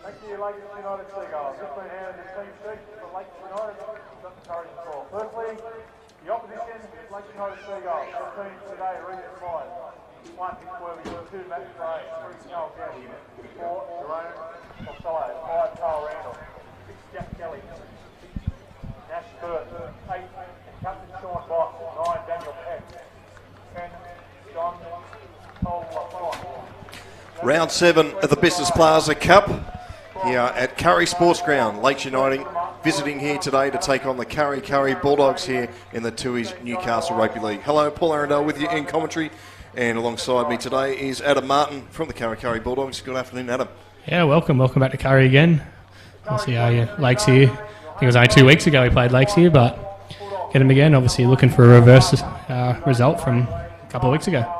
Thank you, Lakes United Seagulls. Just been handed the team sheet for Lakes United. Got the courage to score. Firstly, the opposition is Lakes United Seagulls. The team today re-inspired. 1 where we got 2 Matt Gray, 3 Carl Getty, 4 Jerome Costello, 5 Carl Randall, 6 Jack Kelly, 6 Nash Burt, 8 Captain Sean Boss, 9 Daniel Peck, 10 John Cole. Round 7 of the Business Plaza Cup here at Kurri Sports Ground. Lakes United visiting here today to take on the Kurri Bulldogs here in the Tui's Newcastle Rugby League. Hello, Paul Arundel with you in commentary, and alongside me today is Adam Martin from the Kurri Bulldogs. Good afternoon, Adam. Yeah, welcome back to Kurri again. Obviously, Lakes here. I think it was only 2 weeks ago we played Lakes here, but get them again. Obviously, looking for a reverse result from a couple of weeks ago.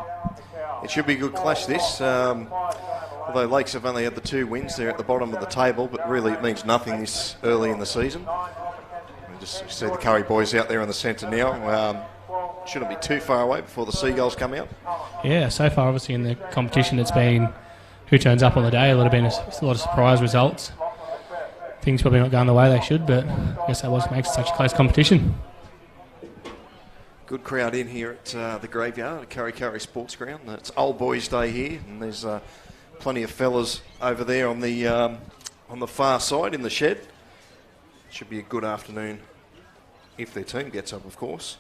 It should be a good clash, this. Although Lakes have only had the 2 wins, they're at the bottom of the table, but really it means nothing this early in the season. We just see the Kurri boys out there in the centre now. Shouldn't be too far away before the Seagulls come out. Yeah, so far obviously in the competition it's been who turns up on the day. A lot of surprise results. Things probably not going the way they should, but I guess that what makes it such a close competition. Good crowd in here at the graveyard at Kurri Sports Ground. It's Old Boys Day here, and there's plenty of fellas over there on the far side in the shed. Should be a good afternoon if their team gets up, of course.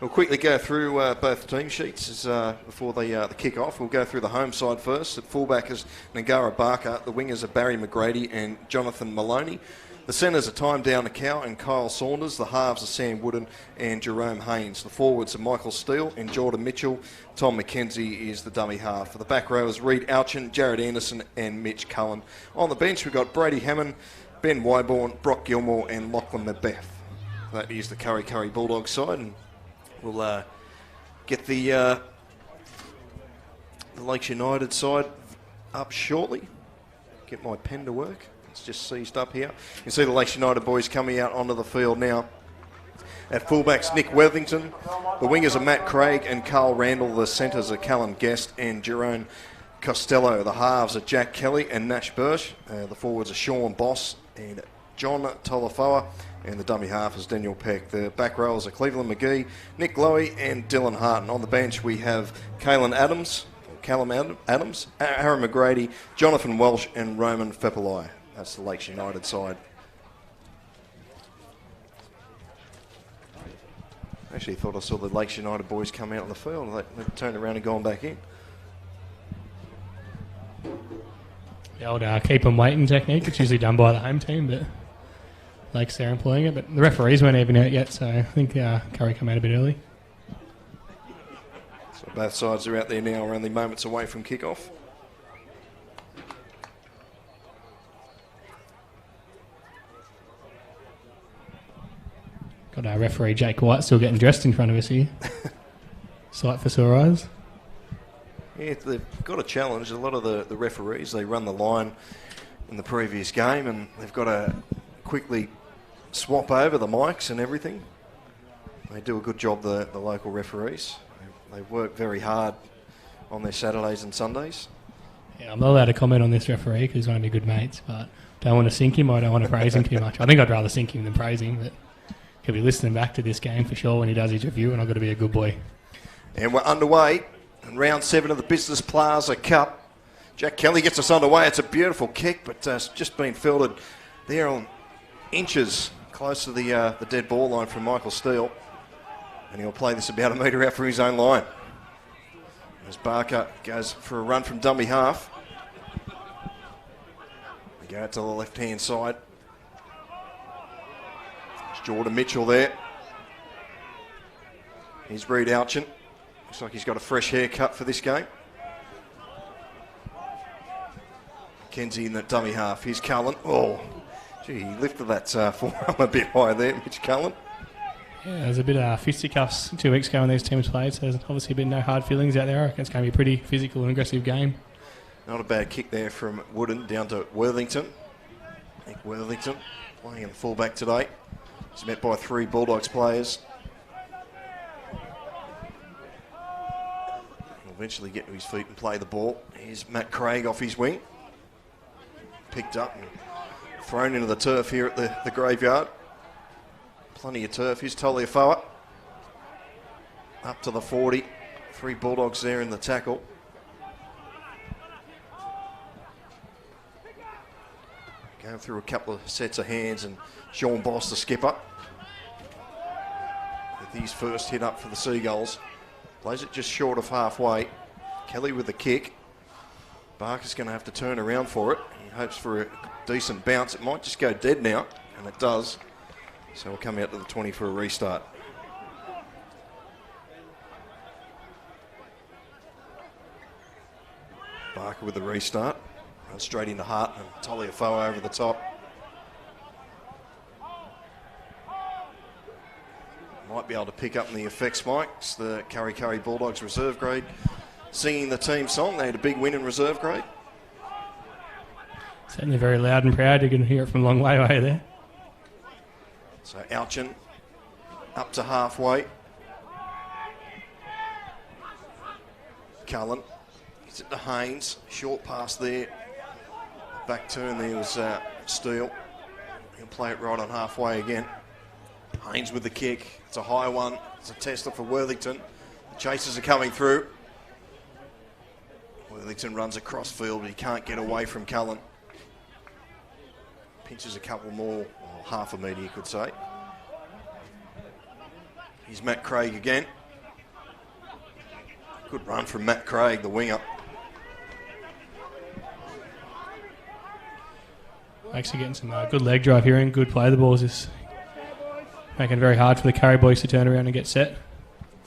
We'll quickly go through both team sheets before they kick off. We'll go through the home side first. At fullback is Ngara Barker. The wingers are Barry McGrady and Jonathan Maloney. The centres are Time Down Cow and Kyle Saunders. The halves are Sam Wooden and Jerome Haynes. The forwards are Michael Steele and Jordan Mitchell. Tom McKenzie is the dummy half. For the back row is Reid Alchin, Jared Anderson and Mitch Cullen. On the bench we've got Brady Hammond, Ben Wyborn, Brock Gilmore and Lachlan Macbeth. That is the Kurri Bulldogs side, and we'll get the Lakes United side up shortly. Get my pen to work. It's just seized up here. You can see the Lakes United boys coming out onto the field now. At fullbacks, Nick Worthington. The wingers are Matt Craig and Carl Randall. The centres are Callan Guest and Jerome Costello. The halves are Jack Kelly and Nash Birch. The forwards are Sean Boss and John Tolafoa. And the dummy half is Daniel Peck. The back rowers are Cleveland McGee, Nick Lowy and Dylan Harton. On the bench we have Callum Adams, Aaron McGrady, Jonathan Welsh and Roman Fepelai. That's the Lakes United side. Actually thought I saw the Lakes United boys come out on the field. They turned around and gone back in. The old keep them waiting technique. It's usually done by the home team, but Lakes they're employing it. But the referees weren't even out yet, so I think Kurri come out a bit early. So both sides are out there now. We're only moments away from kick-off. Got our referee Jake White still getting dressed in front of us here. Sight for sore eyes. Yeah, they've got a challenge. A lot of the referees, they run the line in the previous game and they've got to quickly swap over the mics and everything. They do a good job, the local referees. They work very hard on their Saturdays and Sundays. Yeah, I'm not allowed to comment on this referee because he's one of my good mates, but don't want to sink him. I don't want to praise him too much. I think I'd rather sink him than praise him, but he'll be listening back to this game for sure when he does his review, and I've got to be a good boy. And we're underway in round 7 of the Business Plaza Cup. Jack Kelly gets us underway. It's a beautiful kick, but it's just been fielded there on inches close to the dead ball line from Michael Steele. And he'll play this about a metre out from his own line. As Barker goes for a run from dummy half. We go out to the left-hand side. Jordan Mitchell there. Here's Reid Alchin. Looks like he's got a fresh haircut for this game. Kenzie in the dummy half. Here's Cullen. Oh, gee, he lifted that forearm a bit high there, Mitch Cullen. Yeah, there's a bit of fisticuffs 2 weeks ago when these teams played, so there's obviously been no hard feelings out there. I reckon it's going to be a pretty physical and aggressive game. Not a bad kick there from Wooden down to Worthington. Nick Worthington playing in the fullback today. He's met by 3 Bulldogs players. He'll eventually get to his feet and play the ball. Here's Matt Craig off his wing. picked up and thrown into the turf here at the graveyard. Plenty of turf. Here's Taliafoa. Up to the 40. 3 Bulldogs there in the tackle. Going through a couple of sets of hands, and Sean Boss, the skipper, with his first hit up for the Seagulls. Plays it just short of halfway. Kelly with the kick. Barker's going to have to turn around for it. He hopes for a decent bounce. It might just go dead now, and it does. So we'll come out to the 20 for a restart. Barker with the restart. Runs straight into Hart and Taliafoa over the top. Might be able to pick up in the effects mics. The Kurri Bulldogs reserve grade singing the team song. They had a big win in reserve grade. Certainly very loud and proud. You can hear it from a long way away there. So Alchin up to halfway. Cullen gets it to Haynes. Short pass there. Back turn there was Steele. He'll play it right on halfway again. Haynes with the kick. It's a high one. It's a tester for Worthington. The chasers are coming through. Worthington runs across field, but he can't get away from Cullen. Pinches a couple more, or half a metre you could say. Here's Matt Craig again. Good run from Matt Craig, the winger. Actually getting some good leg drive here and good play. The ball's just making it very hard for the Kurri boys to turn around and get set.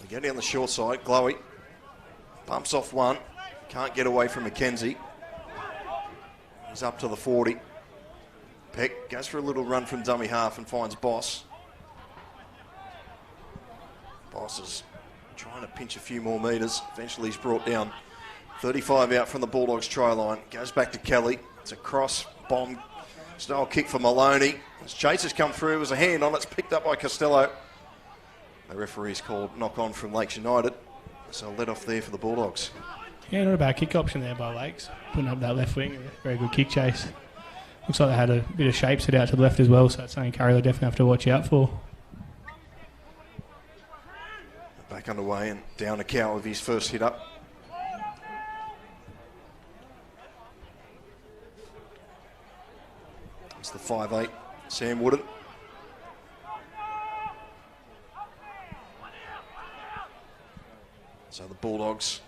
They go down the short side. Glowy bumps off one. Can't get away from McKenzie. He's up to the 40. Peck goes for a little run from dummy half and finds Boss. Boss is trying to pinch a few more metres. Eventually he's brought down. 35 out from the Bulldogs try line. Goes back to Kelly. It's a cross bomb style kick for Maloney. As chasers come through, there's a hand on it. It's picked up by Costello. The referee's called knock on from Lakes United. So let off there for the Bulldogs. Yeah, not a bad kick option there by Lakes. Putting up that left wing. Very good kick chase. Looks like they had a bit of shape set out to the left as well, so that's something Kurri will definitely have to watch out for. Back underway and down to Cow with his first hit up. It's the 5'8", Sam Wooden. So the Bulldogs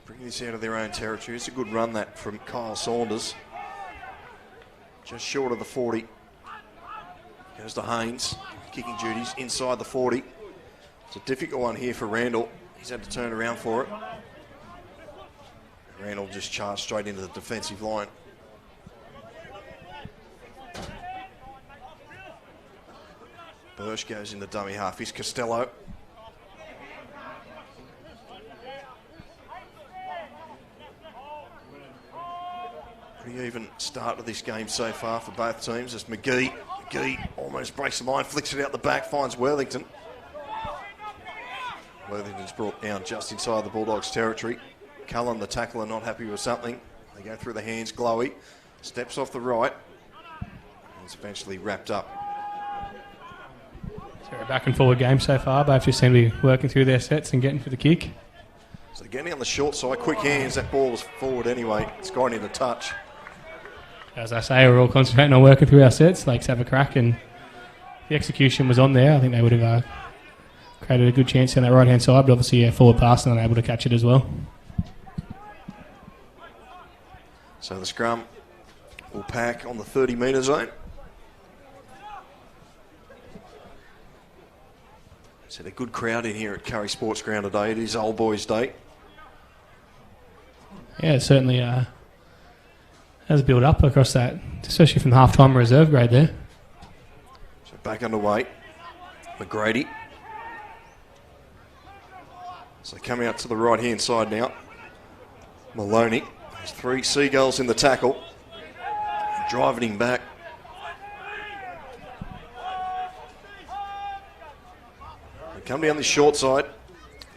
bring this out of their own territory. It's a good run that from Kyle Saunders. Just short of the 40. Goes to Haynes. Kicking duties inside the 40. It's a difficult one here for Randall. He's had to turn around for it. Randall just charged straight into the defensive line. Bursch goes in the dummy half. Here's Costello. Pretty even start to this game so far for both teams. It's McGee. McGee almost breaks the line, flicks it out the back, finds Worthington. Worthington's brought down just inside the Bulldogs' territory. Cullen, the tackler, not happy with something. They go through the hands. Glowy steps off the right. And it's eventually wrapped up. So a back and forward game so far. Both just seem to be working through their sets and getting for the kick. So getting on the short side, quick hands. That ball was forward anyway. It's gone into touch. As I say, we're all concentrating on working through our sets. Lakes have a crack, and if the execution was on there, I think they would have created a good chance on that right-hand side, but obviously forward pass and unable to catch it as well. So the scrum will pack on the 30-metre zone. So a good crowd in here at Kurri Sports Ground today. It is Old Boys Day. Yeah, it certainly has built up across that, especially from the half-time reserve grade there. So back underway. McGrady. So coming out to the right-hand side now. Maloney. There's 3 Seagulls in the tackle. Driving him back. They come down the short side.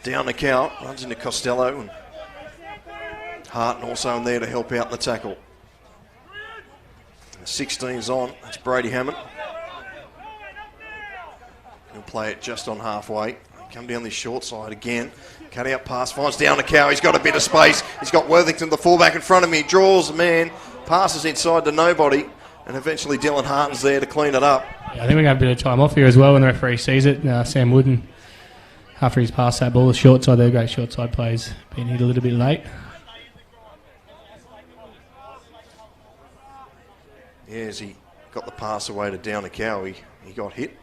Down the Cow. Runs into Costello. And Hart also in there to help out in the tackle. 16's on. That's Brady Hammond. He'll play it just on halfway. Come down this short side again. Cut out pass, finds down to Cow. He's got a bit of space. He's got Worthington, the fullback, in front of him. He draws the man, passes inside to nobody, and eventually Dylan Harton's there to clean it up. Yeah, I think we're going to have a bit of time off here as well when the referee sees it. Sam Wooden, after he's passed that ball, the short side there, great short side plays, been hit a little bit late. Yeah, as he got the pass away to down to Cow, he got hit.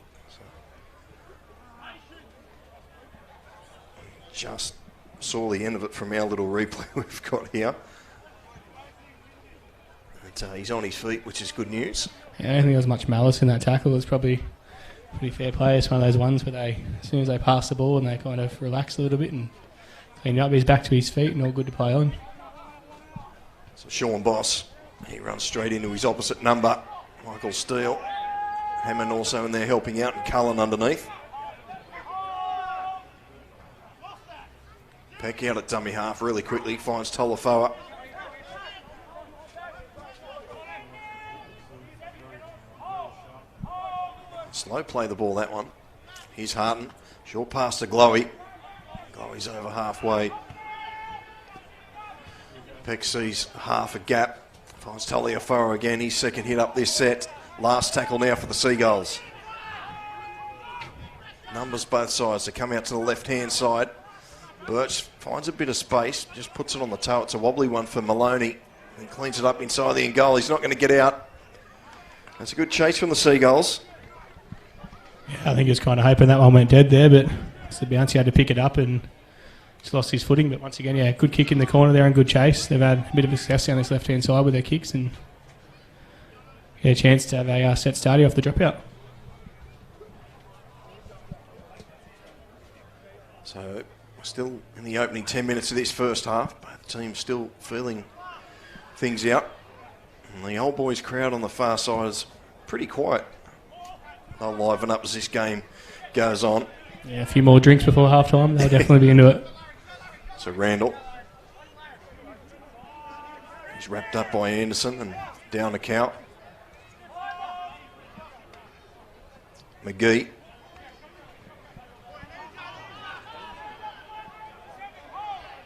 Just saw the end of it from our little replay we've got here. But, he's on his feet, which is good news. Yeah, I don't think there was much malice in that tackle. It was probably pretty fair play. It's one of those ones where they, as soon as they pass the ball and they kind of relax a little bit and clean up, he's back to his feet and all good to play on. So Sean Boss, he runs straight into his opposite number, Michael Steele. Hammond also in there helping out, and Cullen underneath. Peck out at dummy half really quickly, finds Tolafoa. Slow play the ball, that one. Here's Harton. Short pass to Glowy. Glowy's over halfway. Peck sees half a gap. Finds Tolafoa again. His second hit up this set. Last tackle now for the Seagulls. Numbers both sides. They come out to the left-hand side. Birch finds a bit of space, just puts it on the toe. It's a wobbly one for Maloney. And cleans it up inside the end goal. He's not going to get out. That's a good chase from the Seagulls. Yeah, I think he was kind of hoping that one went dead there, but it's the bounce. He had to pick it up and just lost his footing. But once again, yeah, good kick in the corner there and good chase. They've had a bit of success down this left-hand side with their kicks and get a chance to have a set starty off the dropout. So we're still in the opening 10 minutes of this first half. Both teams still feeling things out. And the old boys crowd on the far side is pretty quiet. They'll liven up as this game goes on. Yeah, a few more drinks before half-time. They'll definitely be into it. So Randall. He's wrapped up by Anderson and down to Cow. McGee.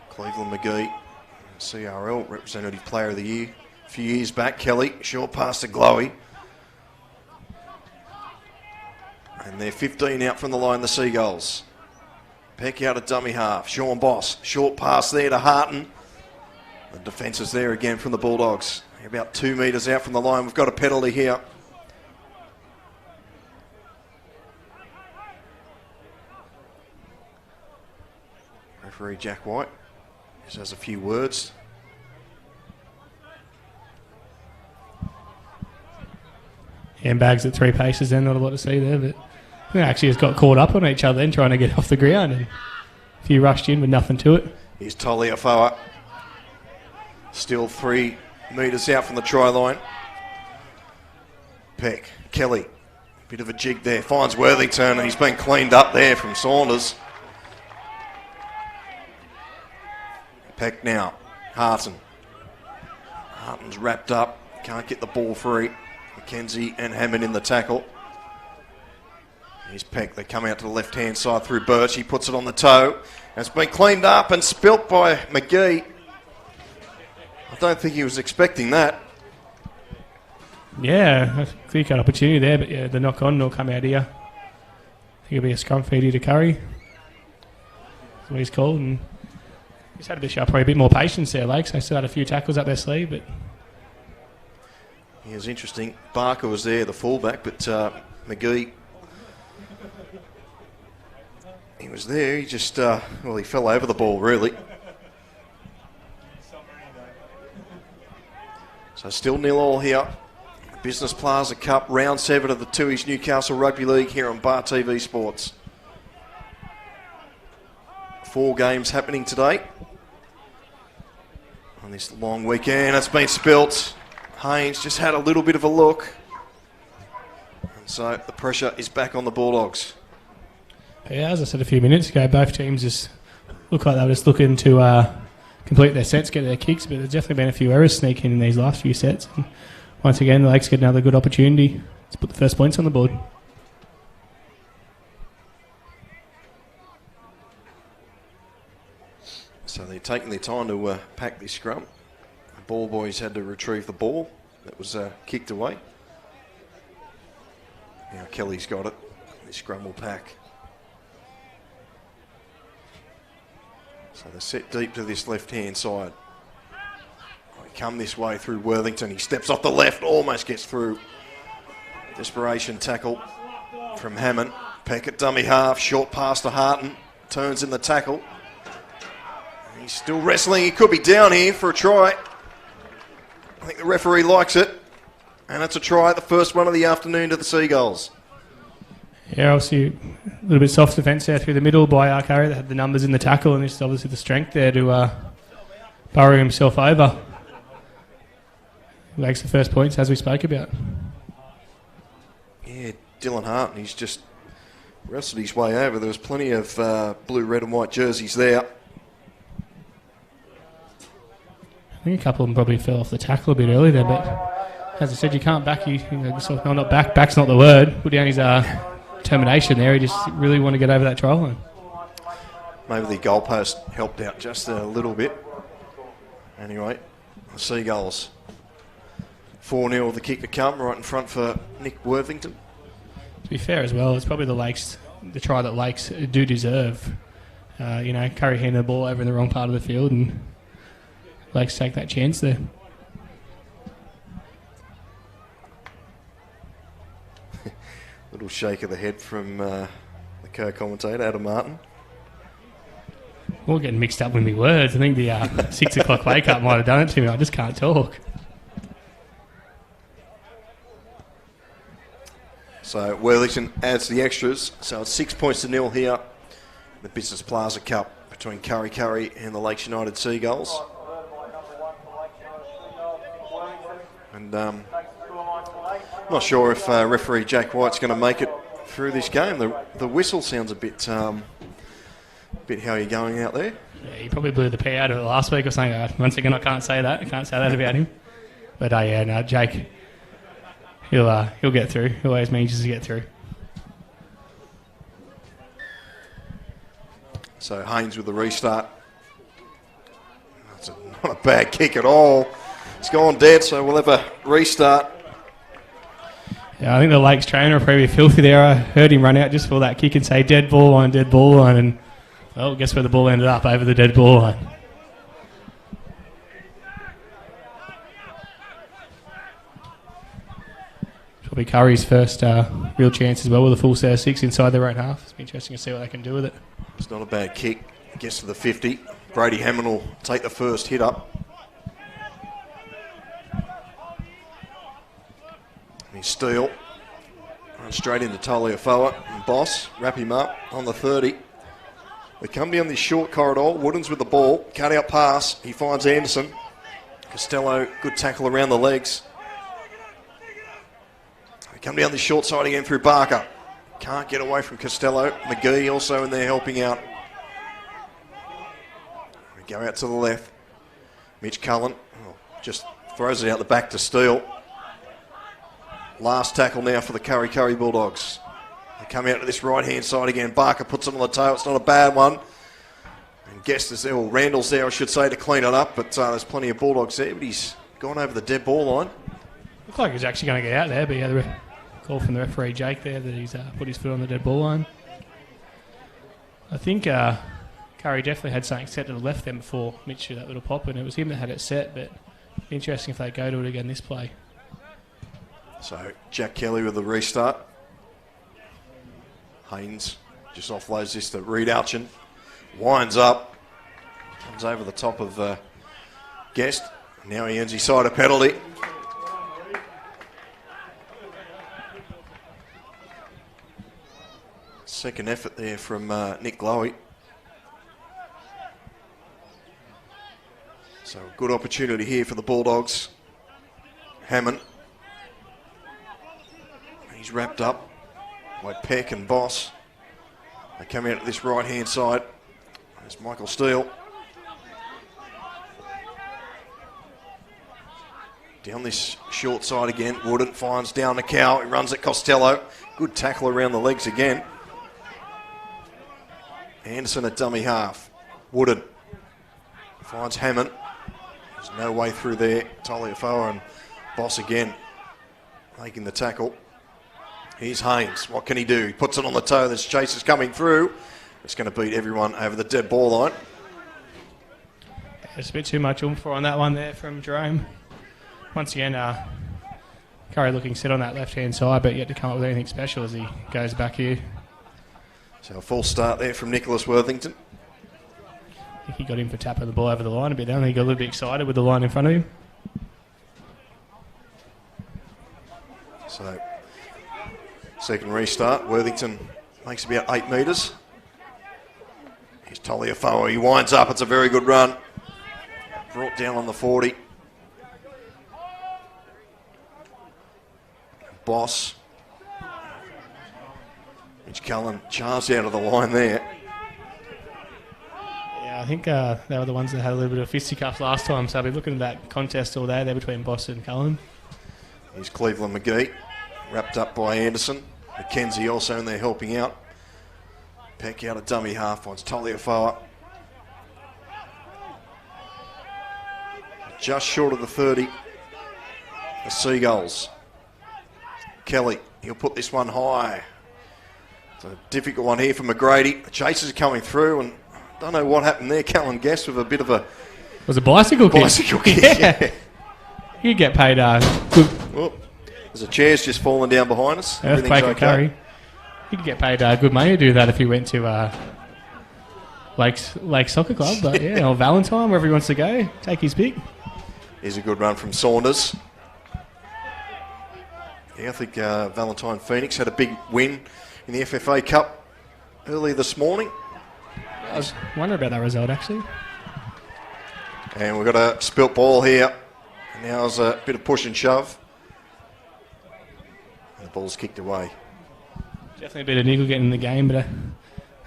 Cleveland McGee, CRL Representative Player of the Year a few years back. Kelly, short pass to Glowy. And they're 15 out from the line, the Seagulls. Peck out at dummy half. Sean Boss, short pass there to Harton. The defence is there again from the Bulldogs. They're about 2 metres out from the line. We've got a penalty here. Referee Jack White just has a few words. Handbags at 3 paces then, not a lot to see there, but they actually just got caught up on each other then trying to get off the ground and a few rushed in with nothing to it. Here's Toliafoa. Still 3 metres out from the try line. Peck, Kelly, bit of a jig there, finds Worthington and he's been cleaned up there from Saunders. Peck now, Harton. Harton's wrapped up, can't get the ball free. McKenzie and Hammond in the tackle. Here's Peck, they come out to the left-hand side through Birch. He puts it on the toe. And it's been cleaned up and spilt by McGee. I don't think he was expecting that. Yeah, a clear-cut opportunity there, but yeah, the knock-on will come out here. I think it'll be a scrum feed here to Kurri. That's what he's called, and he's had to show probably a bit more patience there, Lakes. They still had a few tackles up their sleeve, but it was interesting. Barker was there, the fullback, but McGee, he was there. He just, he fell over the ball, really. So still 0-0 here. Business Plaza Cup, round 7 of the Tooheys Newcastle Rugby League here on Bar TV Sports. 4 games happening today on this long weekend. It's been spilt. Haynes just had a little bit of a look. And so the pressure is back on the Bulldogs. yeah, as I said a few minutes ago, both teams just look like they were just looking to complete their sets, get their kicks, but there's definitely been a few errors sneaking in these last few sets. And once again, the Lakes get another good opportunity to put the first points on the board. So they're taking their time to pack this scrum. The ball boys had to retrieve the ball that was kicked away. Now Kelly's got it. This scrum will pack. So they're set deep to this left-hand side. They come this way through Worthington. He steps off the left, almost gets through. Desperation tackle from Hammond. Peck at dummy half, short pass to Harton. Turns in the tackle. He's still wrestling. He could be down here for a try. I think the referee likes it. And it's a try, the first one of the afternoon to the Seagulls. Yeah, obviously a little bit soft defence there through the middle by Kurri. They had the numbers in the tackle, and just obviously the strength there to burrow himself over. He makes the first points, as we spoke about. Yeah, Dylan Hart, he's just wrestled his way over. There was plenty of blue, red and white jerseys there. I think a couple of them probably fell off the tackle a bit early there, but as I said, you can't back back's not the word. Put down his determination there. He just really want to get over that try line. Maybe the goalpost helped out just a little bit. Anyway, the Seagulls 4-0 the kick to come, right in front for Nick Worthington. To be fair as well, it's probably the try that Lakes do deserve. Kurri handed the ball over in the wrong part of the field, and Lakes take that chance there. Little shake of the head from the co-commentator, Adam Martin. We're getting mixed up with me words. I think the 6 o'clock wake up might have done it to me. I just can't talk. So Worthington adds the extras. So it's 6 points to 0 here. The Business Plaza Cup between Kurri and the Lakes United Seagulls. And not sure if referee Jack White's going to make it through this game. The whistle sounds a bit how are you going out there? Yeah, he probably blew the pee out of it last week or something. Once again, I can't say that. I can't say that about him. But Jake, he'll get through. He always manages to get through. So Haynes with the restart. That's not a bad kick at all. It's gone dead, so we'll have a restart. Yeah, I think the Lakes trainer will probably be filthy there. I heard him run out just for that kick and say dead ball line, and well, guess where the ball ended up? Over the dead ball line. Probably Curry's first real chance as well with a full set of 6 inside their own half. It's be interesting to see what they can do with it. It's not a bad kick. Gets to the 50. Brady Hammond will take the first hit up. He's Steele. Run straight into Taliafoa and Boss. Wrap him up on the 30. They come down this short corridor. Woodens with the ball. Cut out pass. He finds Anderson. Costello, good tackle around the legs. They come down this short side again through Barker. Can't get away from Costello. McGee also in there helping out. We go out to the left. Mitch Cullen just throws it out the back to Steele. Last tackle now for the Kurri Bulldogs. They come out to this right-hand side again. Barker puts it on the tail. It's not a bad one. And Guest is there, or Randall's there, I should say, to clean it up. But there's plenty of Bulldogs there. But he's gone over the dead ball line. Looked like he was actually going to get out there, but the call from the referee Jake there that he's put his foot on the dead ball line. I think Kurri definitely had something set to the left then before Mitch threw that little pop, and it was him that had it set. But interesting if they go to it again this play. So Jack Kelly with the restart. Haynes just offloads this to Reed Alchin. Winds up. Comes over the top of Guest. Now he earns his side a penalty. Second effort there from Nick Glowey. So a good opportunity here for the Bulldogs. Hammond. He's wrapped up by Peck and Boss. They come out at this right-hand side. There's Michael Steele. Down this short side again. Wooden finds down the cow. He runs at Costello. Good tackle around the legs again. Anderson at dummy half. Wooden finds Hammond. There's no way through there. Taliafoa and Boss again making the tackle. Here's Haynes. What can he do? He puts it on the toe. This chase is coming through. It's going to beat everyone over the dead ball line. There's a bit too much oomph on that one there from Jerome. Once again, Kurri looking set on that left-hand side, but yet to come up with anything special as he goes back here. So a full start there from Nicholas Worthington. I think he got him for tapping the ball over the line a bit there, and he got a little bit excited with the line in front of him. So, second restart. Worthington makes about 8 metres. Here's Taliafoa. He winds up. It's a very good run. Brought down on the 40. Boss. Mitch Cullen charged out of the line there. Yeah, I think they were the ones that had a little bit of fisticuffs last time, so I'll be looking at that contest all day there between Boss and Cullen. Here's Cleveland McGee, wrapped up by Anderson. McKenzie also in there helping out. Peck out a dummy half, finds Taliafoa. Just short of the 30. The Seagulls. Kelly, he'll put this one high. It's a difficult one here for McGrady. The chasers are coming through, and I don't know what happened there. Callan Guest with a bit of a... Was a bicycle kick? Bicycle kick, yeah. You get paid good. Well, there's a chair's just fallen down behind us. Earthquake at Kurri. You could get paid good money to do that if you went to Lake Soccer Club, but yeah, or Valentine, wherever he wants to go. Take his pick. Here's a good run from Saunders. Yeah, I think Valentine Phoenix had a big win in the FFA Cup earlier this morning. I was wondering about that result, actually. And we've got a spilt ball here. And now there's a bit of push and shove. And the ball's kicked away. Definitely a bit of niggle getting in the game, but as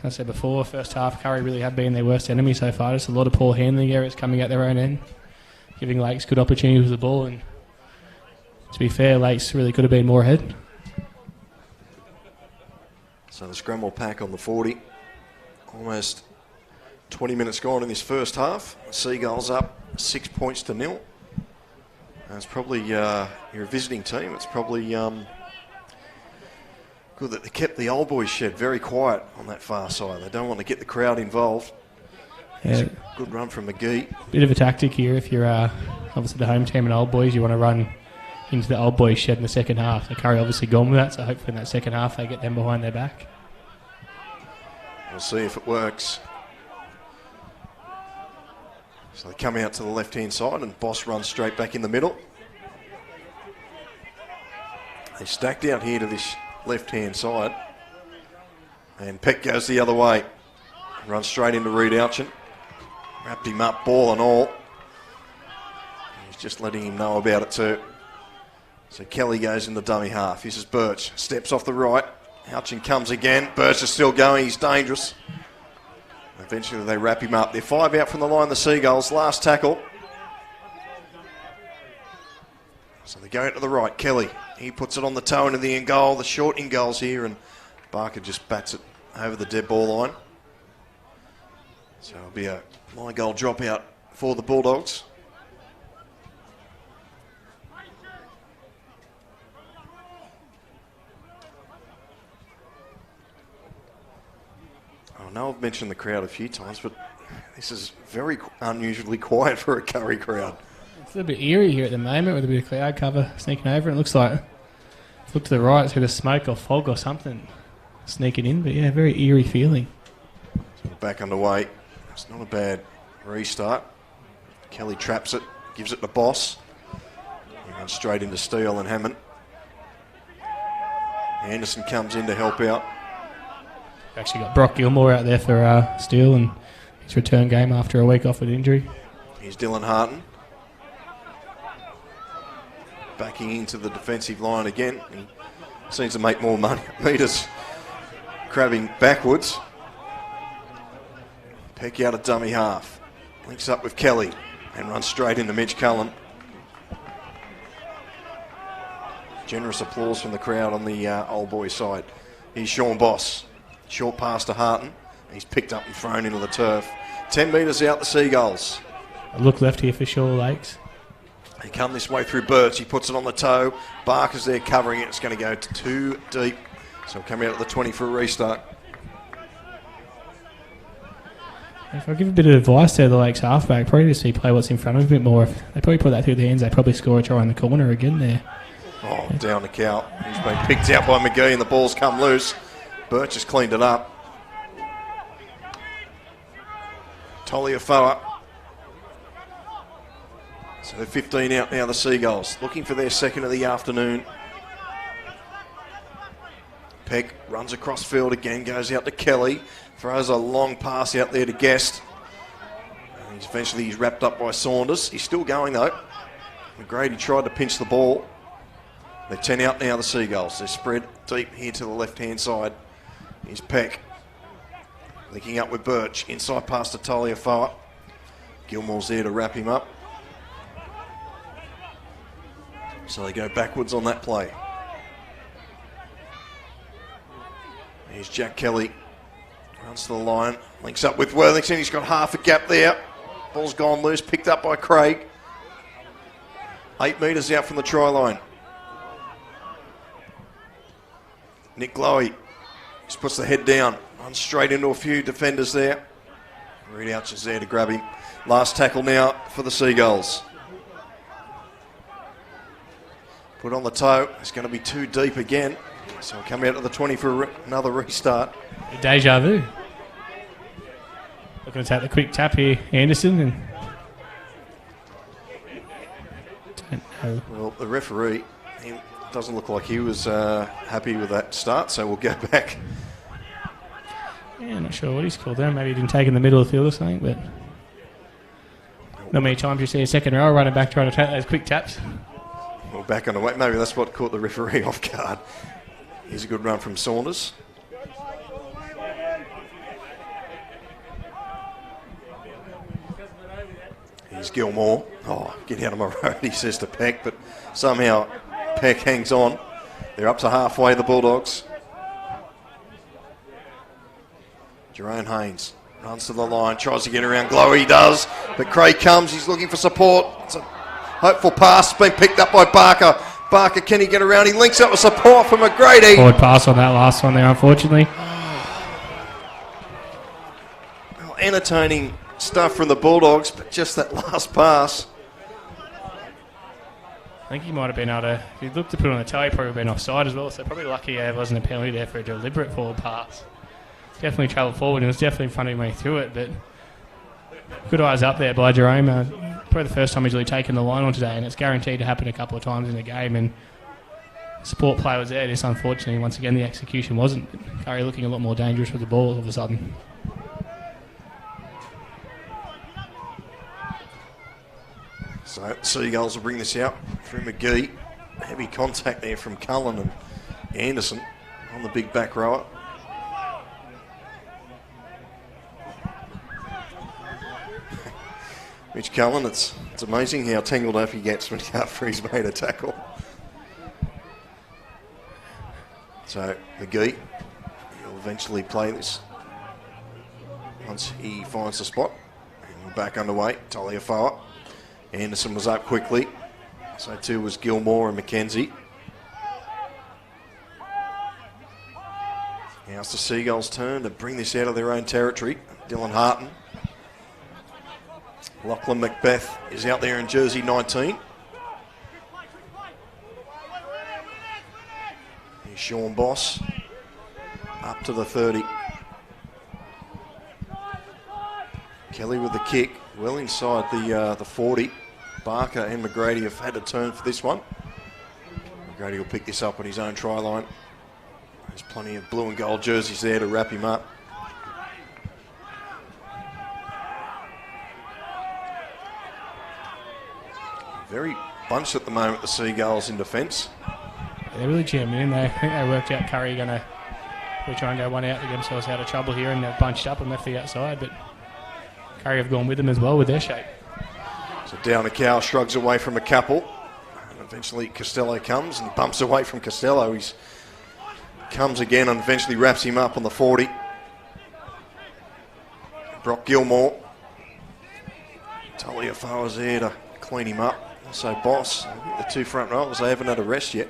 I said before, first half, Kurri really have been their worst enemy so far. Just a lot of poor handling errors coming at their own end, giving Lakes good opportunities with the ball. And to be fair, Lakes really could have been more ahead. So the scrum will pack on the 40. Almost 20 minutes gone in this first half. Seagulls up 6 points to 0. And it's probably, you're a visiting team, it's probably good that they kept the old boys shed very quiet on that far side. They don't want to get the crowd involved. Yeah. Good run from McGee. Bit of a tactic here if you're obviously the home team and old boys, you want to run into the old boys shed in the second half. So Kurri obviously gone with that, so hopefully in that second half they get them behind their back. We'll see if it works. So they come out to the left-hand side and Boss runs straight back in the middle. They stacked out here to this left-hand side. And Peck goes the other way. Runs straight into Reed Ouchin. Wrapped him up, ball and all. He's just letting him know about it too. So Kelly goes in the dummy half. This is Birch. Steps off the right. Ouchin comes again. Birch is still going. He's dangerous. Eventually they wrap him up. They're 5 out from the line, the Seagulls. Last tackle. So they go to the right. Kelly. He puts it on the toe into the in goal. The short in goals here. And Barker just bats it over the dead ball line. So it'll be a line goal dropout for the Bulldogs. I know I've mentioned the crowd a few times, but this is very unusually quiet for a Kurri crowd. It's a little bit eerie here at the moment with a bit of cloud cover sneaking over. It looks like, look to the right, it's either smoke or fog or something sneaking in, but yeah, very eerie feeling. So back underway. It's not a bad restart. Kelly traps it, gives it to Boss. He runs straight into Steele and Hammond. Anderson comes in to help out. Actually got Brock Gilmore out there for Steele and his return game after a week off with injury. Here's Dylan Harton. Backing into the defensive line again. He seems to make more money. Meters crabbing backwards. Peck out a dummy half. Links up with Kelly and runs straight into Mitch Cullen. Generous applause from the crowd on the old boy side. Here's Sean Boss. Short pass to Harton. He's picked up and thrown into the turf. 10 metres out the Seagulls. A look left here for Shaw Lakes. They come this way through Birch. He puts it on the toe. Barker's there covering it. It's going to go too deep. So come out at the 20 for a restart. If I give a bit of advice there, the Lakes halfback, probably just see play what's in front of him a bit more. If they probably put that through the hands, they probably score a try in the corner again there. Oh, down the cow. He's been picked out by McGee and the ball's come loose. Birch has cleaned it up. Toliafoa. So they're 15 out now, the Seagulls. Looking for their second of the afternoon. Peck runs across field again, goes out to Kelly. Throws a long pass out there to Guest. And he's wrapped up by Saunders. He's still going though. McGrady tried to pinch the ball. They're 10 out now, the Seagulls. They're spread deep here to the left-hand side. Here's Peck. Linking up with Birch. Inside pass to Toliafoa. Gilmore's there to wrap him up. So they go backwards on that play. Here's Jack Kelly. Runs to the line. Links up with Worthington. He's got half a gap there. Ball's gone loose. Picked up by Craig. 8 metres out from the try line. Nick Lowy just puts the head down. Runs straight into a few defenders there. Reed Ouch is there to grab him. Last tackle now for the Seagulls. Put on the toe. It's going to be too deep again. So we'll come out to the 20 for another restart. Deja vu. Looking to take the quick tap here, Anderson. And don't know. Well, the referee, he doesn't look like he was happy with that start, so we'll go back. Yeah, not sure what he's called there. Maybe he didn't take in the middle of the field or something, but not many times you see a second row running back trying to take those quick taps. Well, back on the way. Maybe that's what caught the referee off guard. Here's a good run from Saunders. Here's Gilmore. Oh, get out of my road, he says to Peck, but somehow Peck hangs on. They're up to halfway, the Bulldogs. Jerome Haynes runs to the line, tries to get around Glowy, he does, but Craig comes, he's looking for support. It's a hopeful pass, been picked up by Barker. Barker, can he get around? He links up with support from McGrady. Forward pass on that last one there, unfortunately. Well, entertaining stuff from the Bulldogs, but just that last pass. I think he might have been able to, if he looked to put it on the toe, he probably would have been offside as well, so probably lucky there wasn't a penalty there for a deliberate forward pass. Definitely travelled forward and was definitely in front of him way through it, but good eyes up there by Jerome. Probably the first time he's really taken the line on today, and it's guaranteed to happen a couple of times in the game, and support play was there. Just unfortunately, once again, the execution wasn't. Kurri looking a lot more dangerous with the ball all of a sudden. So Seagulls will bring this out through McGee. Heavy contact there from Cullen and Anderson on the big back rower. Mitch Cullen, it's amazing how tangled up he gets when after he's made a tackle. So McGee, he'll eventually play this once he finds the spot. And we're back underway. Toliafoa. Anderson was up quickly. So too was Gilmore and McKenzie. Now it's the Seagulls' turn to bring this out of their own territory. Dylan Harton. Lachlan Macbeth is out there in jersey 19. Here's Sean Boss up to the 30. Kelly with the kick, well inside the 40. Barker and McGrady have had a turn for this one. McGrady will pick this up on his own try line. There's plenty of blue and gold jerseys there to wrap him up. Very bunched at the moment, the Seagulls in defence. They're really jamming in. I think they worked out Kurri going to try and go one out to get themselves out of trouble here, and they've bunched up and left the outside, but Kurri have gone with them as well with their shape. So down the cow, shrugs away from a couple. Eventually Costello comes and bumps away from Costello. He comes again and eventually wraps him up on the 40. Brock Gilmore. Taliafawa's there to clean him up. Also Boss. I think the two front rowers, they haven't had a rest yet.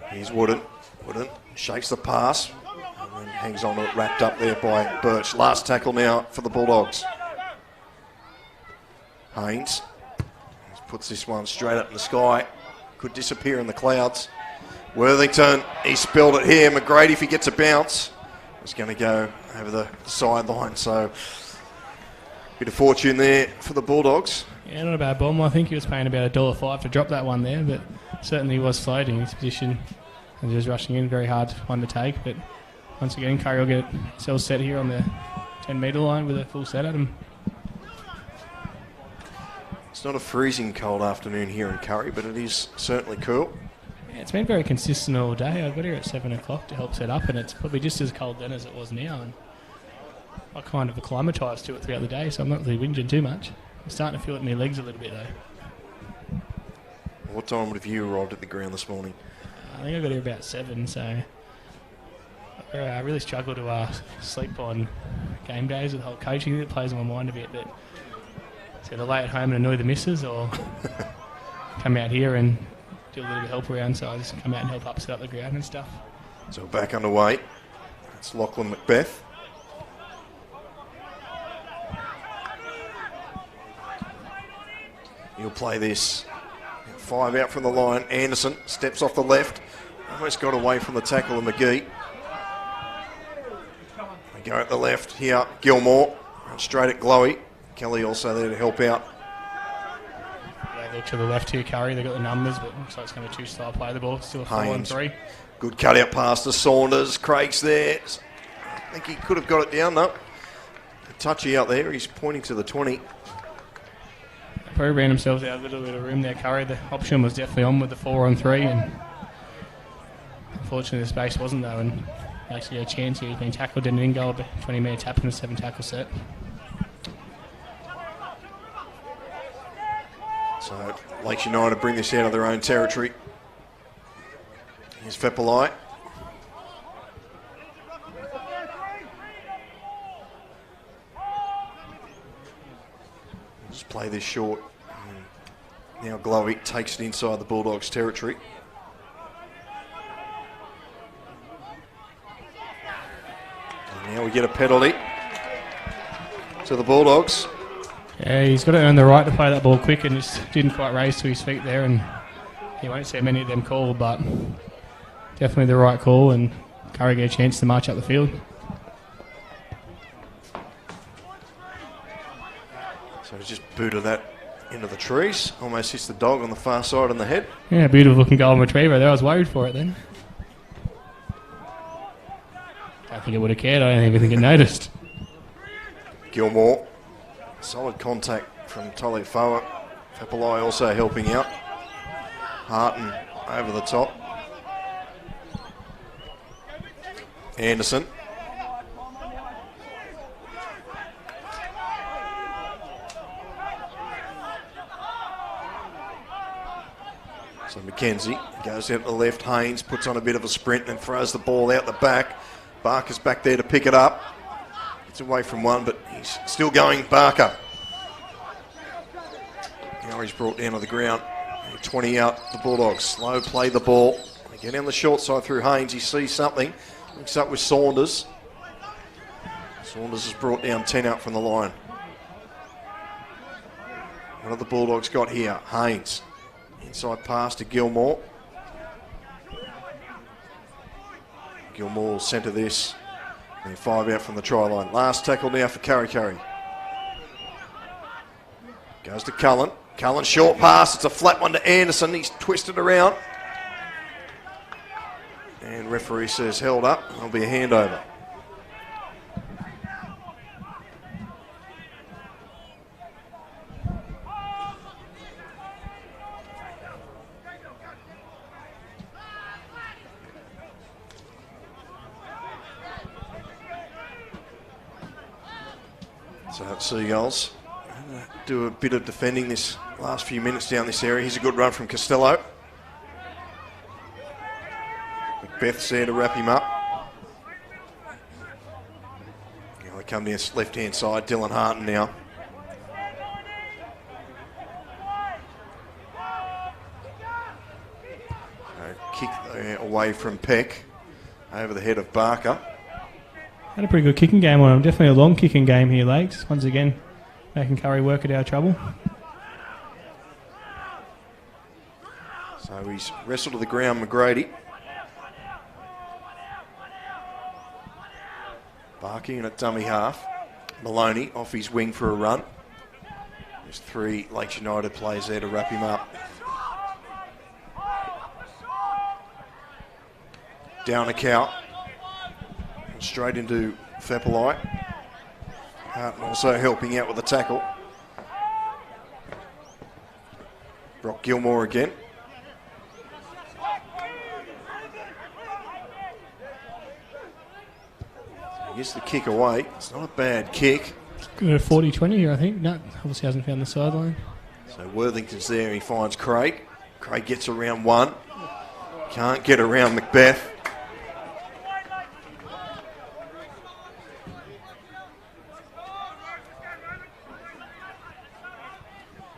Here's Wooden. Wooden shakes the pass and then hangs on to it, wrapped up there by Birch. Last tackle now for the Bulldogs. Haynes puts this one straight up in the sky. Could disappear in the clouds. Worthington, he spilled it here. McGrady, if he gets a bounce, is going to go over the sideline. So, bit of fortune there for the Bulldogs. Yeah, not a bad bomb. I think he was paying about $1.05 to drop that one there, but certainly he was floating his position and he was rushing in. Very hard one to take, but once again, Kurri will get themselves set here on the 10-metre line with a full set at him. It's not a freezing cold afternoon here in Kurri, but it is certainly cool. Yeah, it's been very consistent all day. I got here at 7 o'clock to help set up, and it's probably just as cold then as it was now. And I kind of acclimatised to it throughout the day, so I'm not really whinging too much. I'm starting to feel it in my legs a little bit though. What time would have you arrived at the ground this morning? I think I got here about 7, so I really struggle to sleep on game days with the whole coaching. It plays on my mind a bit, but it's either lay at home and annoy the missus or come out here and do a little bit of help around, so I just come out and help set up the ground and stuff. So back underway. It's Lachlan Macbeth. He'll play this. 5 out from the line. Anderson steps off the left. Almost got away from the tackle of McGee. They go at the left here. Gilmore straight at Glowy. Kelly also there to help out. They look to the left here, Kurri. They've got the numbers, but looks like it's going to be too slow to play the ball. Still a 4-on-3. Good cut out pass to Saunders. Craig's there. I think he could have got it down though. Touchy out there. He's pointing to the 20. Probably ran themselves out a little bit of room there, Kurri. The option was definitely on with the 4-on-3, and unfortunately the space wasn't though, and actually a chance here. He's been tackled in an in-goal, 20-metre tap in a 7-tackle set. So Lakes United bring this out of their own territory. Here's Fepalai. Just play this short. Now Glowy takes it inside the Bulldogs' territory. And now we get a penalty to the Bulldogs. Yeah, he's got to earn the right to play that ball quick and just didn't quite raise to his feet there, and he won't see many of them called, but definitely the right call, and Kurri get a chance to march up the field. So he's just booted that into the trees. Almost hits the dog on the far side on the head. Yeah, beautiful looking golden retriever there. I was worried for it then. I don't think it would have cared. I don't even think it noticed. Gilmore. Solid contact from Taliafawa. Fepalai also helping out. Harton over the top. Anderson. So McKenzie goes out to the left. Haynes puts on a bit of a sprint and throws the ball out the back. Barker's back there to pick it up. Gets away from one, but he's still going. Barker. Now he's brought down to the ground. 20 out, the Bulldogs. Slow play the ball. They get down the short side through Haynes. He sees something. Links up with Saunders. Saunders has brought down 10 out from the line. What have the Bulldogs got here? Haynes. Inside pass to Gilmore. Gilmore will centre this. And 5 out from the try line. Last tackle now for Kurri. Goes to Cullen. Cullen short pass. It's a flat one to Anderson. He's twisted around. And referee says held up. There'll be a handover. So Seagulls do a bit of defending this last few minutes down this area. Here's a good run from Costello. Macbeth's there to wrap him up. Now they come down this left-hand side. Dylan Harton now. Kick away from Peck over the head of Barker. Had a pretty good kicking game on him. Definitely a long kicking game here, Lakes. Once again, making Kurri work at our trouble. So he's wrestled to the ground, McGrady. Barker in at dummy half. Maloney off his wing for a run. There's 3 Lakes United players there to wrap him up. Down a count. Straight into Feppelite. Harton also helping out with the tackle. Brock Gilmore again. He gets the kick away. It's not a bad kick. Good at 40-20 here, I think. No, obviously hasn't found the sideline. So Worthington's there. He finds Craig. Craig gets around 1. Can't get around Macbeth.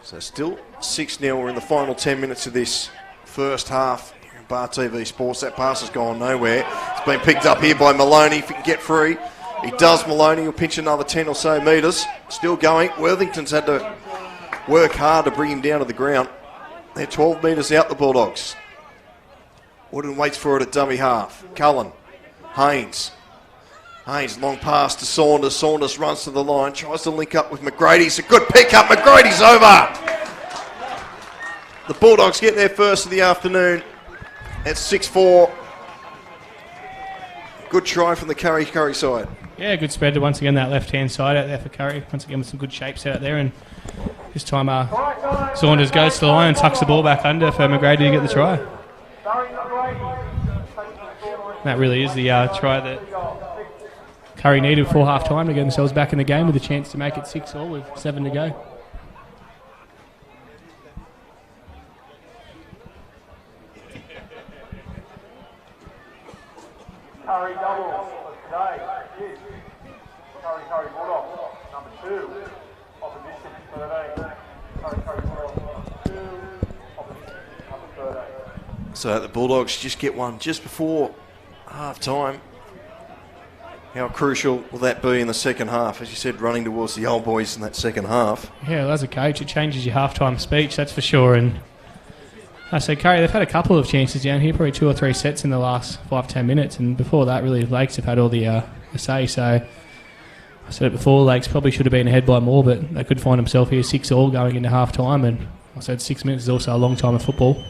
So still 6-0. We're in the final 10 minutes of this first half here in Bar TV Sports. That pass has gone nowhere. It's been picked up here by Maloney. If he can get free, he does. Maloney will pinch another 10 or so metres. Still going. Worthington's had to work hard to bring him down to the ground. They're 12 metres out, the Bulldogs. Wooden waits for it at dummy half. Cullen. Haynes. Haynes, long pass to Saunders. Saunders runs to the line, tries to link up with McGrady. It's a good pick up. McGrady's over. The Bulldogs get their first of the afternoon at 6-4. Good try from the Kurri side. Yeah, good spread to once again that left-hand side out there for Kurri. Once again with some good shapes out there. And this time Saunders goes to the line and tucks the ball back under for McGrady to get the try. That really is the try that Kurri needed before half-time to get themselves back in the game with a chance to make it 6-all with 7 to go. Kurri double for today. Kurri Bulldogs, number 2. Opposition 13. Kurri Bulldogs, number 2. Opposition number 13. So the Bulldogs just get one just before half-time. How crucial will that be in the second half? As you said, running towards the old boys in that second half. Yeah, well, as a coach, it changes your half-time speech, that's for sure. And I say, Kurri, they've had a couple of chances down here, probably 2 or 3 sets in the last 5-10 minutes. And before that, really, Lakes have had all the say. So I said it before, Lakes probably should have been ahead by more, but they could find themselves here 6-all going into half-time. And I said 6 minutes is also a long time of football.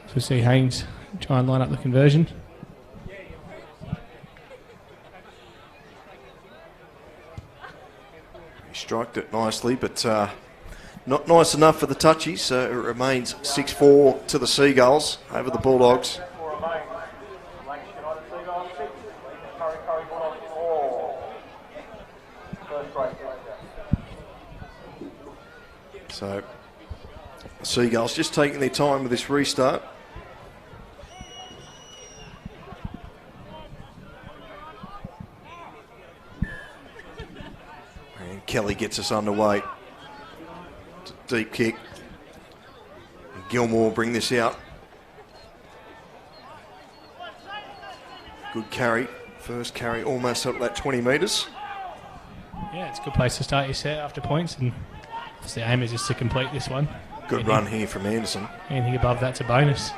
So we see Haynes try and line up the conversion. He striked it nicely, but not nice enough for the touchies, so it remains 6-4 to the Seagulls over the Bulldogs. So the Seagulls just taking their time with this restart. And Kelly gets us underway. Deep kick. And Gilmore bring this out. Good carry. First carry almost up that 20 metres. Yeah, it's a good place to start your set after points, and the aim is just to complete this one. Good run here from Anderson. Anything above that's a bonus.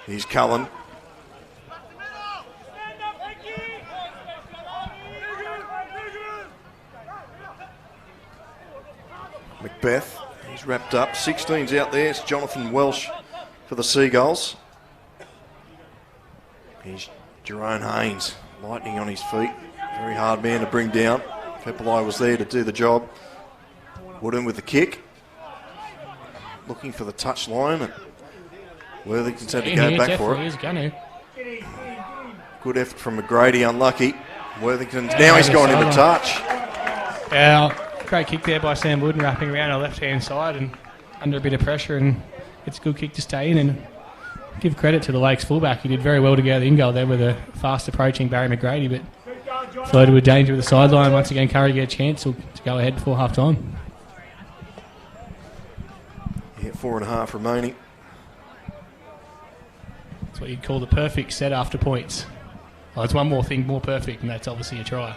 Here's Cullen. Macbeth, he's wrapped up. 16's out there. It's Jonathan Welsh for the Seagulls. Here's Jerome Haynes, lightning on his feet. Very hard man to bring down. Feppelite was there to do the job. Wooden with the kick. Looking for the touch line. And Worthington's had to go back for it. He's gonna. Good effort from McGrady, unlucky. Worthington, now he's gone into touch. Yeah, great kick there by Sam Wooden, wrapping around our left-hand side and under a bit of pressure, and it's a good kick to stay in. And give credit to the Lakes fullback. He did very well to go the in-goal there with a fast-approaching Barry McGrady, but floated with danger with the sideline. Once again, Kurri get a chance to go ahead before half-time. Yeah, 4.5 remaining. That's what you'd call the perfect set after points. Well, there's one more thing more perfect, and that's obviously a try.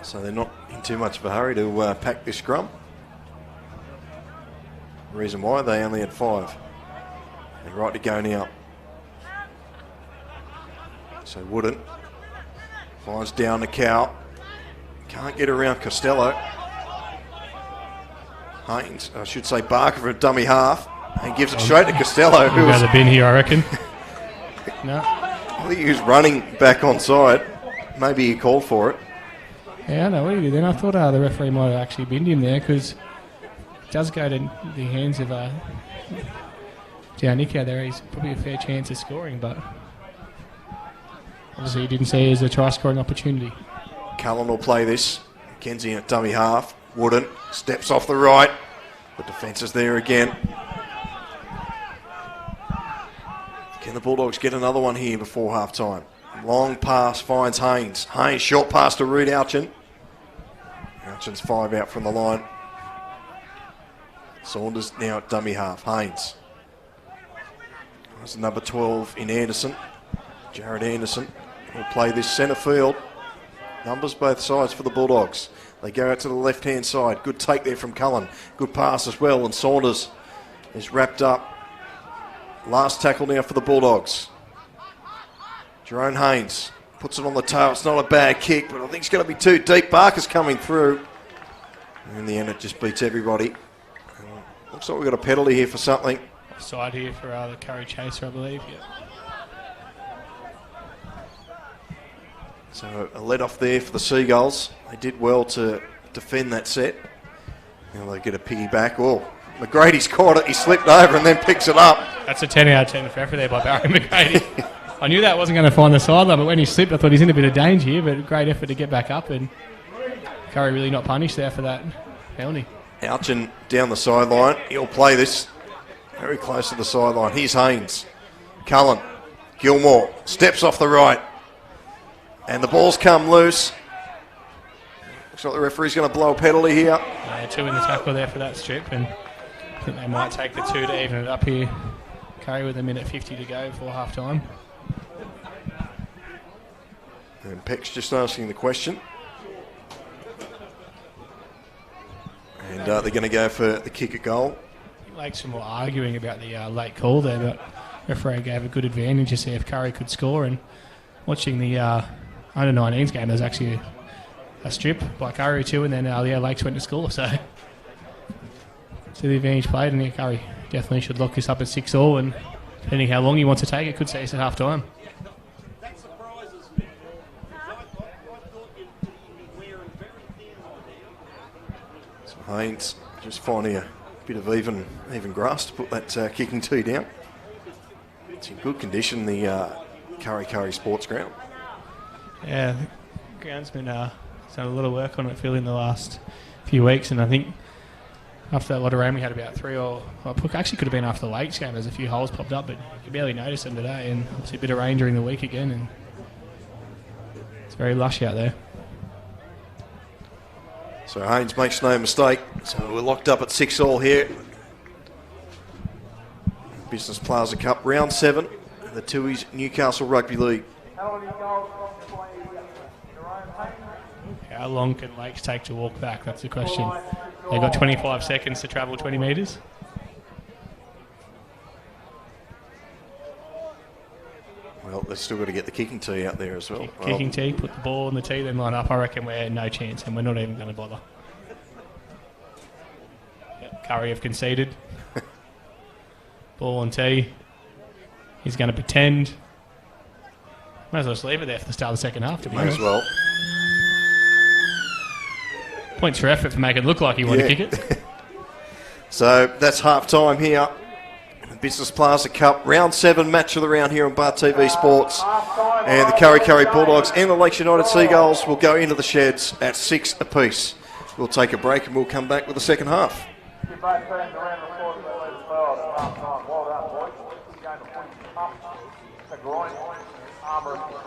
So they're not in too much of a hurry to pack this scrum. The reason why, they only had 5. They're right to go now. So Wooden finds down the cow. Can't get around Costello. Haynes, I should say Barker for a dummy half. And gives it straight to Costello. Who was the bin here, I reckon. No. I think he was running back onside. Maybe he called for it. Yeah, I know what he did then. I thought the referee might have actually binned him there, because it does go to the hands of Nick out there. He's probably a fair chance of scoring, but obviously he didn't see it as a try-scoring opportunity. Cullen will play this. Kenzie at dummy half. Wooden steps off the right. The defence is there again. Can the Bulldogs get another one here before half-time? Long pass finds Haynes. Haynes, short pass to Rude Alchin. Alchin's 5 out from the line. Saunders now at dummy half. Haynes. There's number 12 in Anderson. Jared Anderson will play this centre field. Numbers both sides for the Bulldogs. They go out to the left-hand side. Good take there from Cullen. Good pass as well, and Saunders is wrapped up. Last tackle now for the Bulldogs. Jerome Haynes puts it on the tail. It's not a bad kick, but I think it's going to be too deep. Barker's coming through. And in the end, it just beats everybody. Looks like we've got a penalty here for something. Side here for the Kurri chaser, I believe. Yeah. So a let-off there for the Seagulls. They did well to defend that set. Now they get a piggyback. Oh, McGrady's caught it. He slipped over and then picks it up. That's a 10 out of 10 for effort there by Barry McGrady. I knew that wasn't going to find the sideline, but when he slipped, I thought he's in a bit of danger here, but great effort to get back up, and Kurri really not punished there for that penalty. Alchin down the sideline. He'll play this very close to the sideline. Here's Haynes. Cullen. Gilmore steps off the right. And the ball's come loose. Looks like the referee's going to blow a penalty here. 2 in the tackle there for that strip, and I think they might take the 2 to even it up here. Kurri with 1:50 to go before half-time. And Peck's just asking the question. And they're going to go for the kick at goal. Lakes were more arguing about the late call there, but referee gave a good advantage to see if Kurri could score. And watching the under-19s game, there's actually a strip by Kurri too, and then Lakes went to score. So the advantage played, and Kurri definitely should lock this up at 6-all, and depending how long he wants to take it, could see us at half-time. So Haynes just finding a bit of even grass to put that kicking tee down. It's in good condition, the Kurri Sports Ground. Yeah, the ground's been done a lot of work on it, Phil, in the last few weeks, and I think after that lot of rain we had about 3 or actually could have been after the Lakes game. There's a few holes popped up, but you barely noticed them today, and obviously a bit of rain during the week again, and it's very lush out there. So Haynes makes no mistake. So we're locked up at 6-all here. Business Plaza Cup, round 7, the Tui's Newcastle Rugby League. How long can Lakes take to walk back? That's the question. They've got 25 seconds to travel 20 metres. Well, they've still got to get the kicking tee out there as well. Kicking tee, put the ball on the tee, then line up. I reckon we're no chance, and we're not even going to bother. Kurri have conceded. Ball on tee. He's going to pretend. Might as well just leave it there for the start of the second half, to be honest. May as well. Points for effort for making it look like you want to kick it. So that's half time here. Business Plaza Cup, round 7 match of the round here on Bar TV Sports. And the Kurri Bulldogs and the Lakes United Seagulls will go into the sheds at 6 apiece. We'll take a break and we'll come back with the second half. Give both teams a round of applause for their leaders well at half time. Well done, boys. This game of footy is tough. It's a grind. Armour.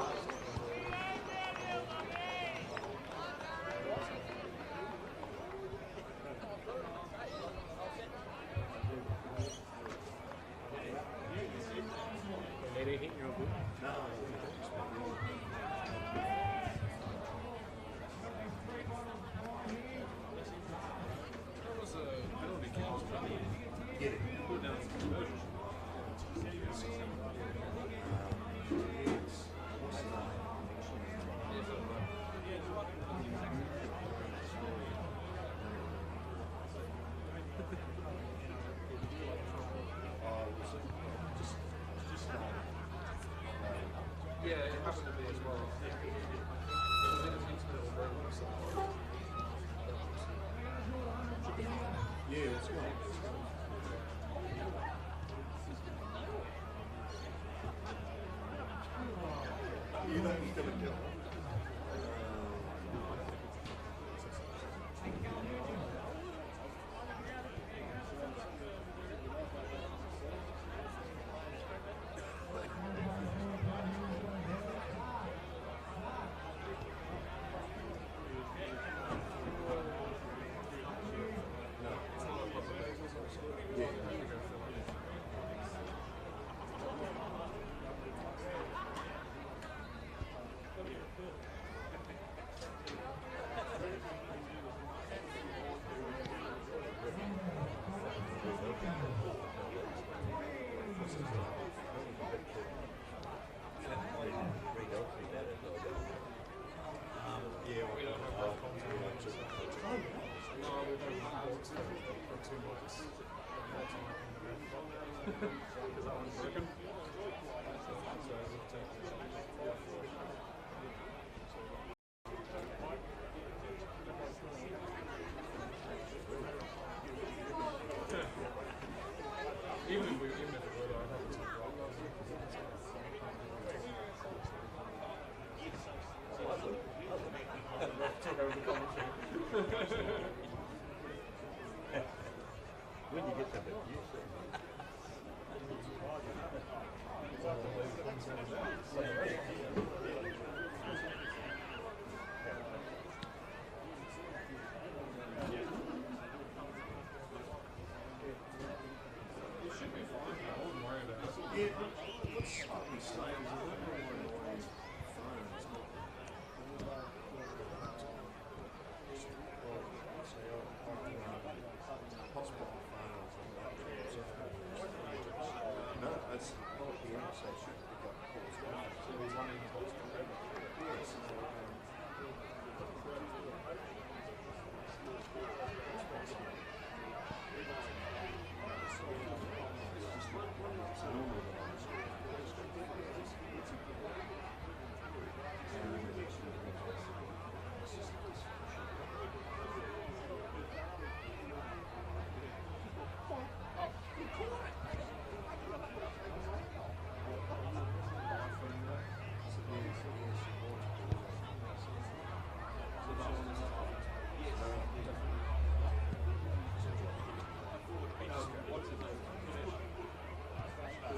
When you get to the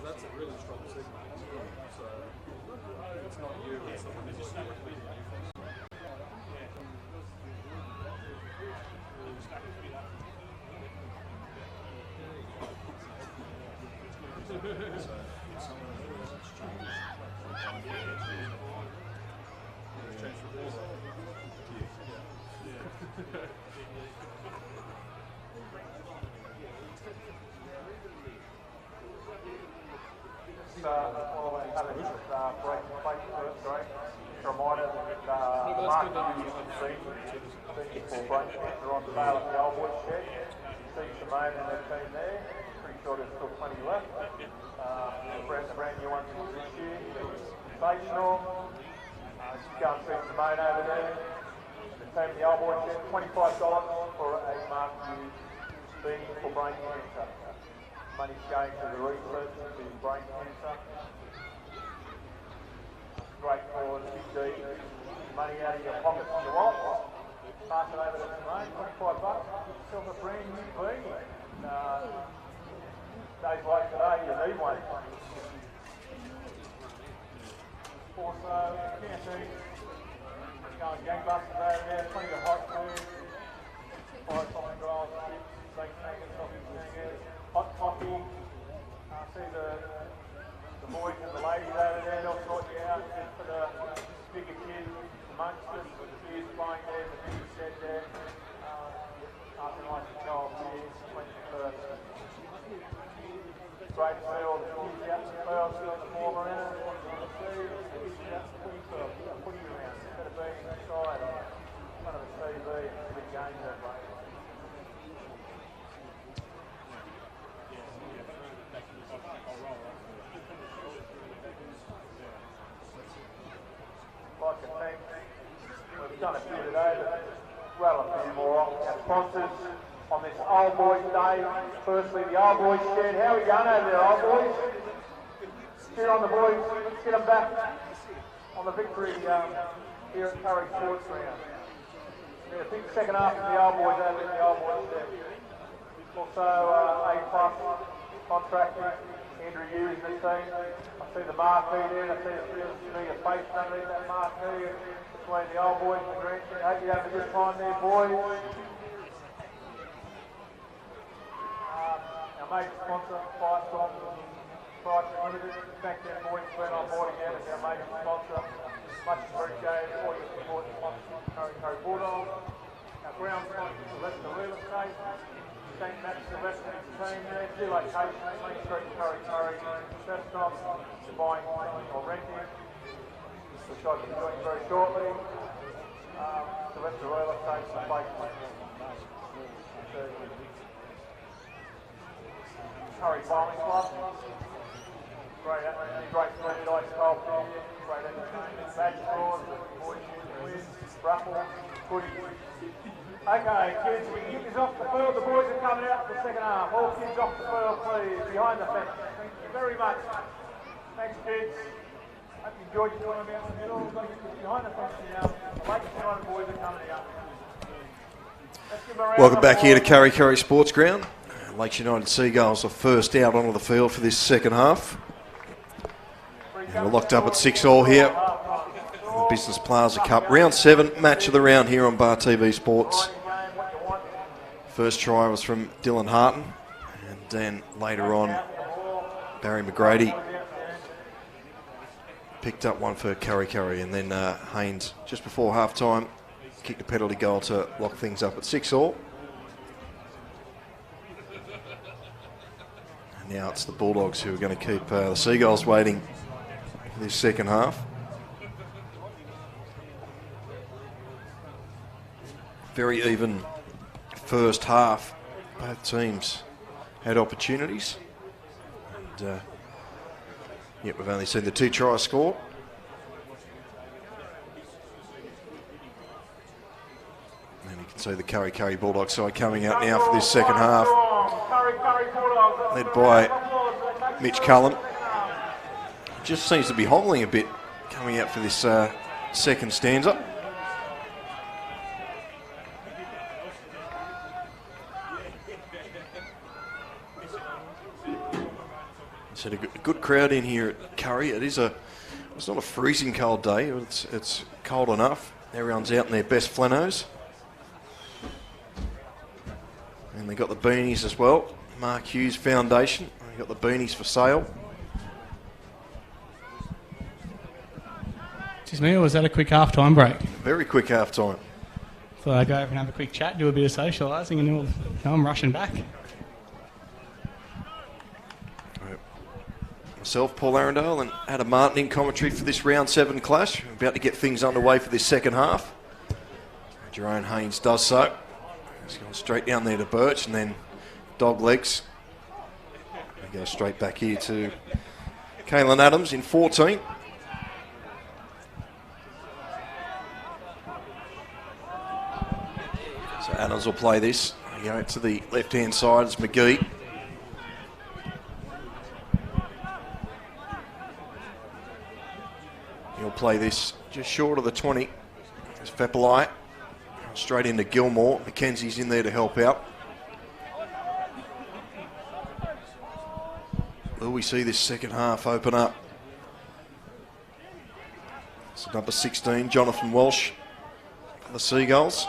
that's a really strong signal. So it's not you, it's someone who's just leading you. $25 for a mark being for brain cancer. Money's going to the research into brain cancer. Great cause, big deed. Money out of your pocket from your wallet. Pass it over to Simone, $25. Get yourself a brand new beanie. Days like today, you need one. Also, canteen. Going gangbusters over there, plenty of hot food. Fried coffee rolls, chips, steak fingers, coffee fingers, hot coffee. See the boys and the ladies over there, they'll sort you out. Just for the bigger kids, the monsters, the kids playing there, the big shed there. Nothing like the child beers, 21st. Great to see all the kids out in the field, still the form around. What you want to see is the kids out in the field, putting around, instead of being inside in front of a TV and a big game that way. Like to thank, we've done a few today, but well a few more our sponsors on this Old Boys Day. Firstly, the Old Boys shed. How are we going over there, Old Boys? Cheer on the boys. Let's get them back on the victory here at Kurri Sports Ground. Yeah, a big second half from the Old Boys over in the Old Boys shed. Also, A-plus contracting, Andrew Hughes and the team. I see the marquee there, I see a familiar face underneath that marquee between the Old Boys and the Grant. I hope you have a good time there, boys. Our major sponsor, Firestorm Price Limited. Thank them boys for being on board again as our major sponsor. Much appreciated for your support and sponsorship of Kurri Bulldogs. Our ground sponsor, Sylvester Real Estate. Thank Matt Sylvester and his team there. Two locations, Main Street, Kurri. Restaurants, to buying or renting, which I'll be doing very shortly. Sylvester Real Estate, the place. Kurri Bowling Club. Great atmosphere, great merchandise style for you. Great entertainment, badge draws, boys shooting wins, raffles, goodies. Okay, kids, we can get this off the field. The boys are coming out for the second half. All kids off the field, please, behind the fence. Thank you very much. Thanks, kids. Hope you enjoyed your time out in the middle. We've got to get this behind the fence now. The Lakes United boys are coming out. Let's give them a round. Welcome back here to Kurri Sports Ground. Lakes United Seagulls are first out onto the field for this second half. And we're locked up at 6-all here. The Business Plaza Cup, round 7, match of the round here on Bar TV Sports. First try was from Dylan Harton, and then later on Barry McGrady picked up one for Kurri, and then Haynes just before half time kicked a penalty goal to lock things up at 6-all. And now it's the Bulldogs who are going to keep the Seagulls waiting for this second half. Very even first half. Both teams had opportunities. And yet we've only seen the 2 tries scored. And you can see the Kurri Bulldogs side coming out now for this second half. Led by Mitch Cullen. Just seems to be hobbling a bit coming out for this second stanza. So a good crowd in here at Kurri. It's not a freezing cold day. It's cold enough. Everyone's out in their best flenos. And they got the beanies as well. Mark Hughes Foundation. They got the beanies for sale. Excuse me, or was that a quick half-time break? Very quick half-time. Thought I'd go over and have a quick chat, do a bit of socialising, and now I'm rushing back. Myself, Paul Arundale, and Adam Martin in commentary for this round 7 clash. We're about to get things underway for this second half. Jerome Haynes does so. He's gone straight down there to Birch, and then dog legs. We go straight back here to Kaylin Adams in 14. So Adams will play this. Go to the left-hand side, it's McGee. play this just short of the 20. There's Fepelai. Straight into Gilmore. Mackenzie's in there to help out. Will we see this second half open up? So number 16, Jonathan Walsh for the Seagulls.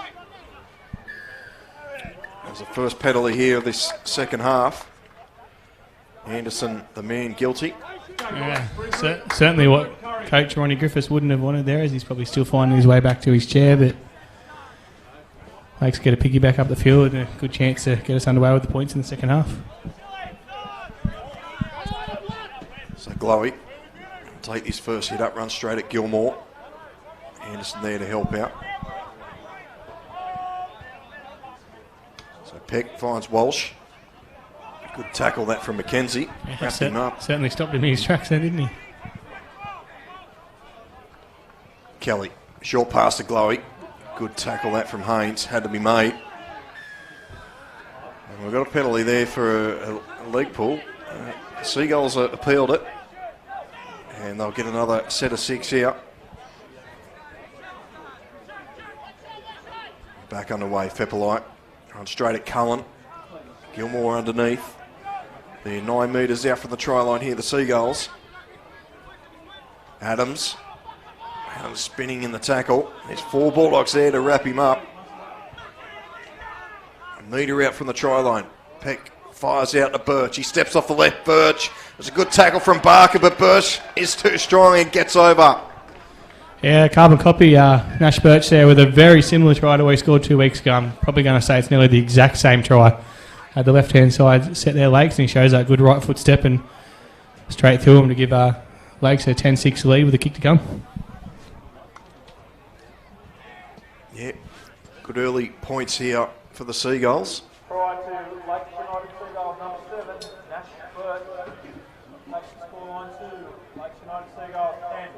There's the first penalty here of this second half. Anderson, the man, guilty. Yeah, certainly what Coach Ronnie Griffiths wouldn't have wanted there, as he's probably still finding his way back to his chair, but Lakes get a piggyback up the field and a good chance to get us underway with the points in the second half. So Glowy take this first hit up, run straight at Gilmore. Anderson there to help out. So Peck finds Walsh. Good tackle that from Mackenzie. Yeah, him up. Certainly stopped him in his tracks then, didn't he? Kelly, short pass to Glowy. Good tackle that from Haynes. Had to be made. And we've got a penalty there for a leg pull. The Seagulls appealed it. And they'll get another set of 6 out. Back underway, Fepelite. Run straight at Cullen. Gilmore underneath. They're 9 metres out from the try line here, the Seagulls. Adams spinning in the tackle. There's 4 Bulldogs there to wrap him up. A metre out from the try line. Peck fires out to Birch. He steps off the left, Birch. There's a good tackle from Barker, but Birch is too strong and gets over. Yeah, carbon copy. Nash Birch there with a very similar try to what he scored 2 weeks ago. I'm probably going to say it's nearly the exact same try. Had the left-hand side set their Lakes, and he shows that good right foot step and straight through him to give Lakes a 10-6 lead with a kick to come. Yeah, good early points here for the Seagulls. Try to Lakes United Seagulls number 7, Nash Birch. Lakes scoreline 2, Lakes United Seagulls 10.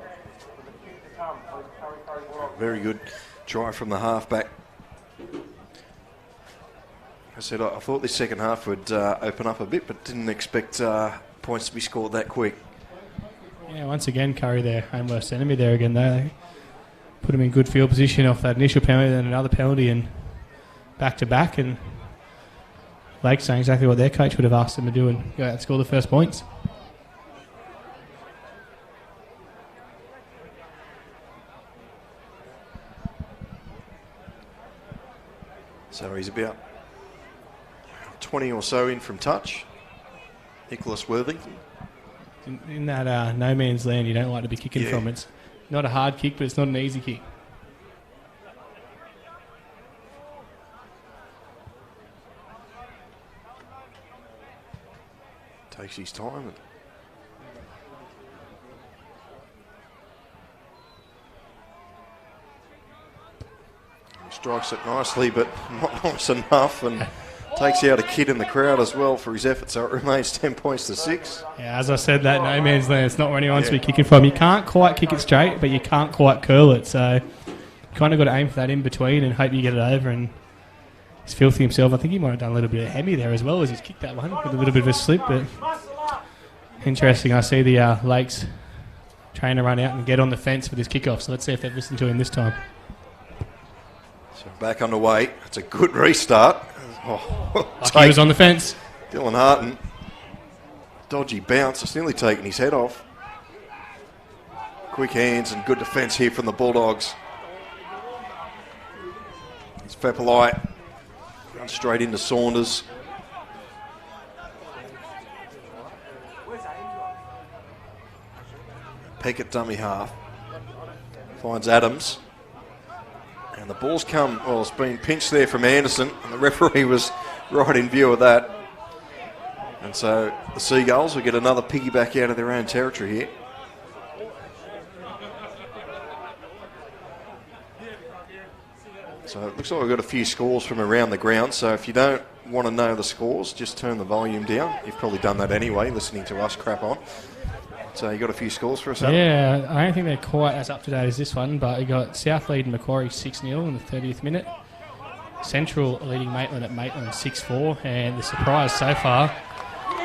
With a kick to come for Kurri Bulldogs. Very good try from the halfback. I said I thought this second half would open up a bit, but didn't expect points to be scored that quick. Yeah, once again, Kurri their own worst enemy there again, though. They put him in good field position off that initial penalty, then another penalty, and back-to-back, and Lakes saying exactly what their coach would have asked them to do and go out and score the first points. So he's about 20 or so in from touch. Nicholas Worthington. In that no man's land, you don't like to be kicking from. It's not a hard kick, but it's not an easy kick. Takes his time. He strikes it nicely, but not nice enough, and takes out a kid in the crowd as well for his effort, so it remains 10 points to 6. Yeah, as I said, that no man's land, it's not where anyone wants to be kicking from. You can't quite kick it straight, but you can't quite curl it, so you kind of got to aim for that in between and hope you get it over. And he's filthy himself. I think he might have done a little bit of hemi there as well as he's kicked that one with a little bit of a slip, but interesting. I see the Lakes trainer run out and get on the fence for this kickoff, so let's see if they've listened to him this time. So back underway. It's a good restart. He was on the fence. Dylan Harton. Dodgy bounce. It's nearly taken his head off. Quick hands and good defence here from the Bulldogs. It's Fepelite. Runs straight into Saunders. Peck at dummy half. Finds Adams. And the ball's come, well, it's been pinched there from Anderson, and the referee was right in view of that. And so the Seagulls will get another piggyback out of their own territory here. So it looks like we've got a few scores from around the ground, so if you don't want to know the scores, just turn the volume down. You've probably done that anyway, listening to us crap on. So you got a few scores for us, Adam? Yeah, I don't think they're quite as up-to-date as this one, but you got South leading Macquarie 6-0 in the 30th minute. Central leading Maitland at Maitland 6-4, and the surprise so far,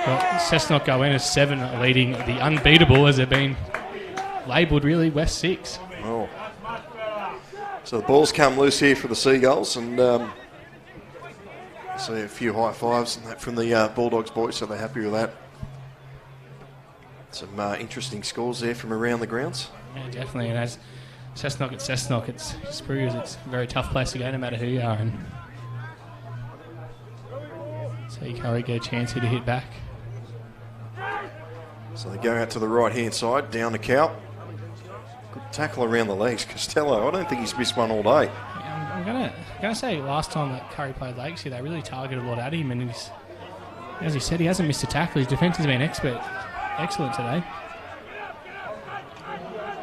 got Cessnock Gowenna 7 leading the unbeatable, as they've been labelled really West 6. Oh. So the ball's come loose here for the Seagulls, and see a few high fives and that from the Bulldogs boys, so they're happy with that. Some interesting scores there from around the grounds. Yeah, definitely. And as Cessnock at Cessnock, it just proves it's a very tough place to go no matter who you are. And so you can't really get a chance here to hit back. So they go out to the right-hand side, down to Cow. Good tackle around the legs. Costello, I don't think he's missed one all day. Yeah, I'm gonna say last time that Kurri played Lakes here, they really targeted a lot at him, and as he said, he hasn't missed a tackle. His defence has been excellent today.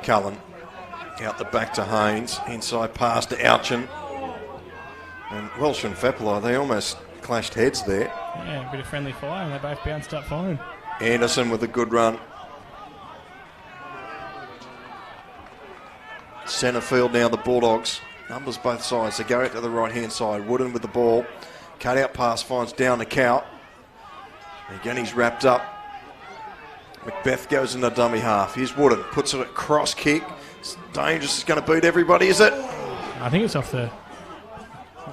Cullen out the back to Haynes, inside pass to Ouchin. And Welsh and Fepler, they almost clashed heads there. Yeah, a bit of friendly fire, and they both bounced up fine. Anderson with a good run. Centre field now, the Bulldogs. Numbers both sides. They go out to the right-hand side. Wooden with the ball. Cut out pass finds down to Cow. Again, he's wrapped up. Macbeth goes in the dummy half. Here's Wooden. Puts it at cross kick. It's dangerous. It's going to beat everybody, is it? I think it's off the...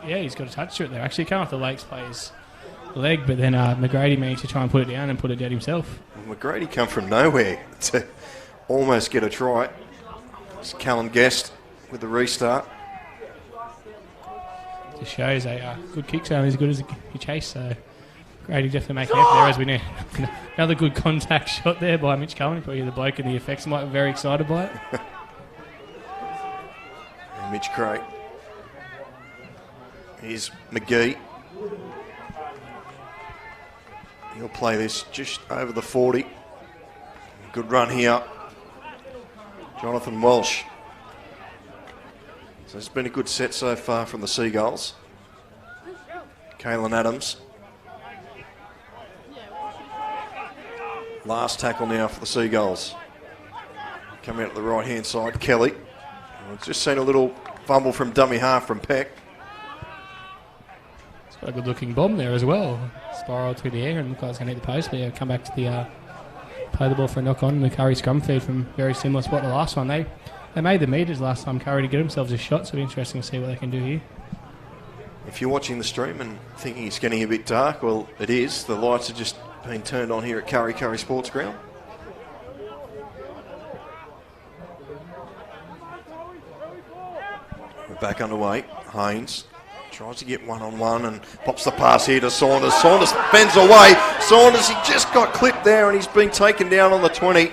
Yeah, he's got a touch to it there. Actually, it came off the Lakes player's leg, but then McGrady managed to try and put it down and put it dead himself. Well, McGrady come from nowhere to almost get a try. It's Callum Guest with the restart. Just shows a good kick's only as good as he chase, so Grady definitely making effort there as we know. Another good contact shot there by Mitch Cullen. Probably the bloke and the effects might be very excited by it. And Mitch Craig. Here's McGee. He'll play this just over the 40. Good run here. Jonathan Welsh. So it's been a good set so far from the Seagulls. Kalen Adams. Last tackle now for the Seagulls. Coming out to the right-hand side, Kelly. We've just seen a little fumble from dummy half from Peck. It's got a good-looking bomb there as well. Spiraled through the air and looked like it's going to hit the post, but yeah, come back to the play the ball for a knock-on. The Kurri scrum feed from very similar spot to the last one. They made the meters last time, Kurri, to get themselves a shot, so it'll be interesting to see what they can do here. If you're watching the stream and thinking it's getting a bit dark, well, it is. The lights have just been turned on here at Kurri Sports Ground. We're back underway. Haynes tries to get one-on-one and pops the pass here to Saunders. Saunders bends away. Saunders, he just got clipped there and he's been taken down on the 20.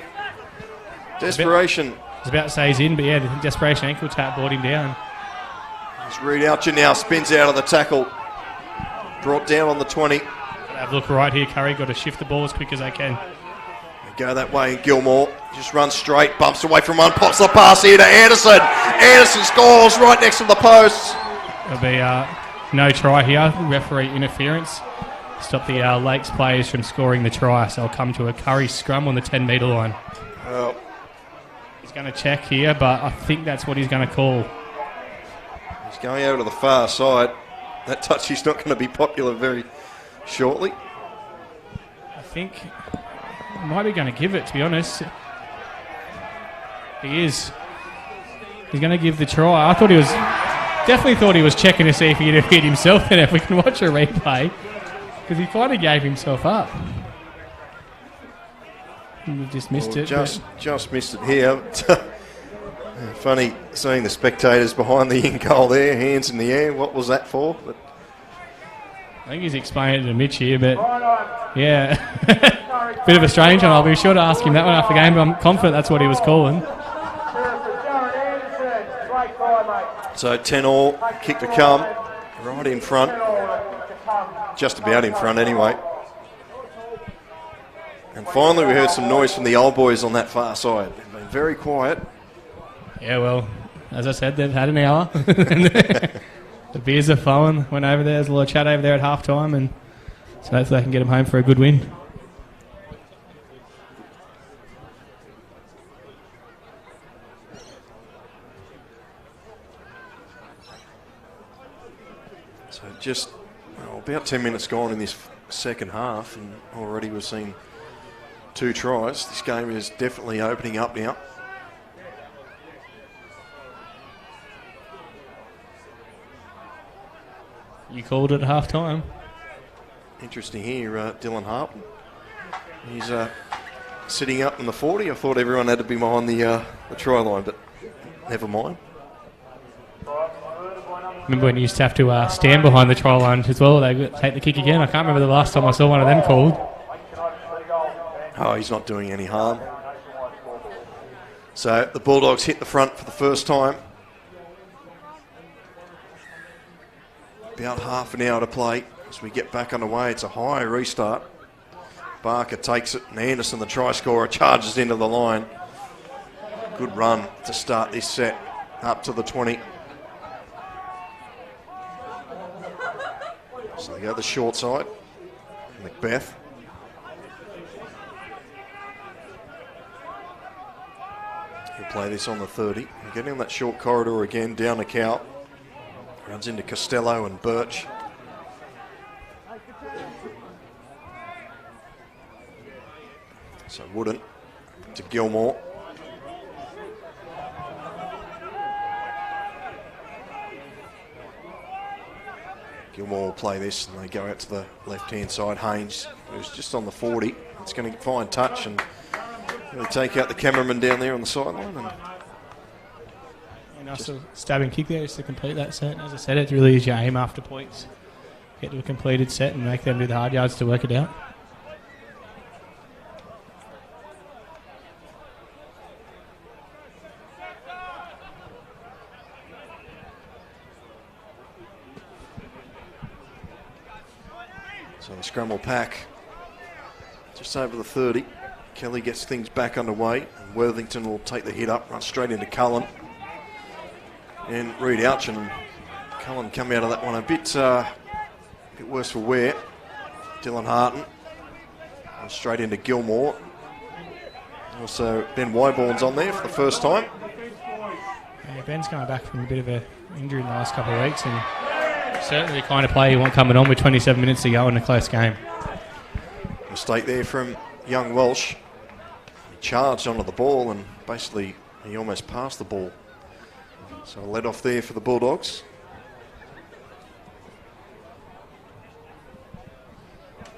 Desperation. I was about to say he's in, but yeah, the desperation ankle tap brought him down. It's Reed Ouchin now, spins out of the tackle. Brought down on the 20. Have a look right here, Kurri got to shift the ball as quick as they can. They go that way, Gilmore just runs straight, bumps away from one, pops the pass here to Anderson. Anderson scores right next to the post. There'll be no try here, referee interference. Stop the Lakes players from scoring the try, so I'll come to a Kurri scrum on the 10-metre line. Well, he's going to check here, but I think that's what he's going to call. He's going over to the far side. That touch is not going to be popular very shortly. I think he might be going to give it, to be honest. He is. He's going to give the try. Definitely thought he was checking to see if he could hit himself, and if we can watch a replay, because he kind of gave himself up. We just missed it. Just missed it here. Funny seeing the spectators behind the in goal there, hands in the air. What was that for? But I think he's explaining it to Mitch here, but yeah, bit of a strange one. I'll be sure to ask him that one after the game, but I'm confident that's what he was calling. So 10-all, kick to come, right in front, just about in front anyway. And finally we heard some noise from the old boys on that far side. They've been very quiet. Yeah, well, as I said, they've had an hour. The beers are flowing. Went over there. There's a lot of chat over there at half-time, and so hopefully they can get them home for a good win. So just about 10 minutes gone in this second half, and already we've seen 2 tries. This game is definitely opening up now. You called it at half time. Interesting here, Dylan Harpen. He's sitting up in the 40. I thought everyone had to be behind the try line, but never mind. Remember when you used to have to stand behind the try line as well? They take the kick again. I can't remember the last time I saw one of them called. Oh, he's not doing any harm. So the Bulldogs hit the front for the first time. About half an hour to play as we get back underway. It's a high restart. Barker takes it, and Anderson, the try scorer, charges into the line. Good run to start this set up to the 20. So they go the short side. Macbeth. He'll play this on the 30. Getting on that short corridor again, down to Cow. Runs into Costello and Birch. So Wooden to Gilmore. Gilmore will play this and they go out to the left-hand side. Haynes, who's just on the 40. It's going to find touch and really take out the cameraman down there on the sideline. And also stabbing kick there just to complete that set. As I said, it really is your aim after points. Get to a completed set and make them do the hard yards to work it out. So the scrum will pack just over the 30. Kelly gets things back underway, and Worthington will take the hit up, run straight into Cullen. And Reed Ouchin and Cullen come out of that one a bit worse for wear. Dylan Harton and straight into Gilmore. Also Ben Wyborn's on there for the first time. Yeah, Ben's coming back from a bit of an injury in the last couple of weeks, and certainly the kind of player you want coming on with 27 minutes to go in a close game. Mistake there from young Welsh. He charged onto the ball and basically he almost passed the ball. So a let off there for the Bulldogs.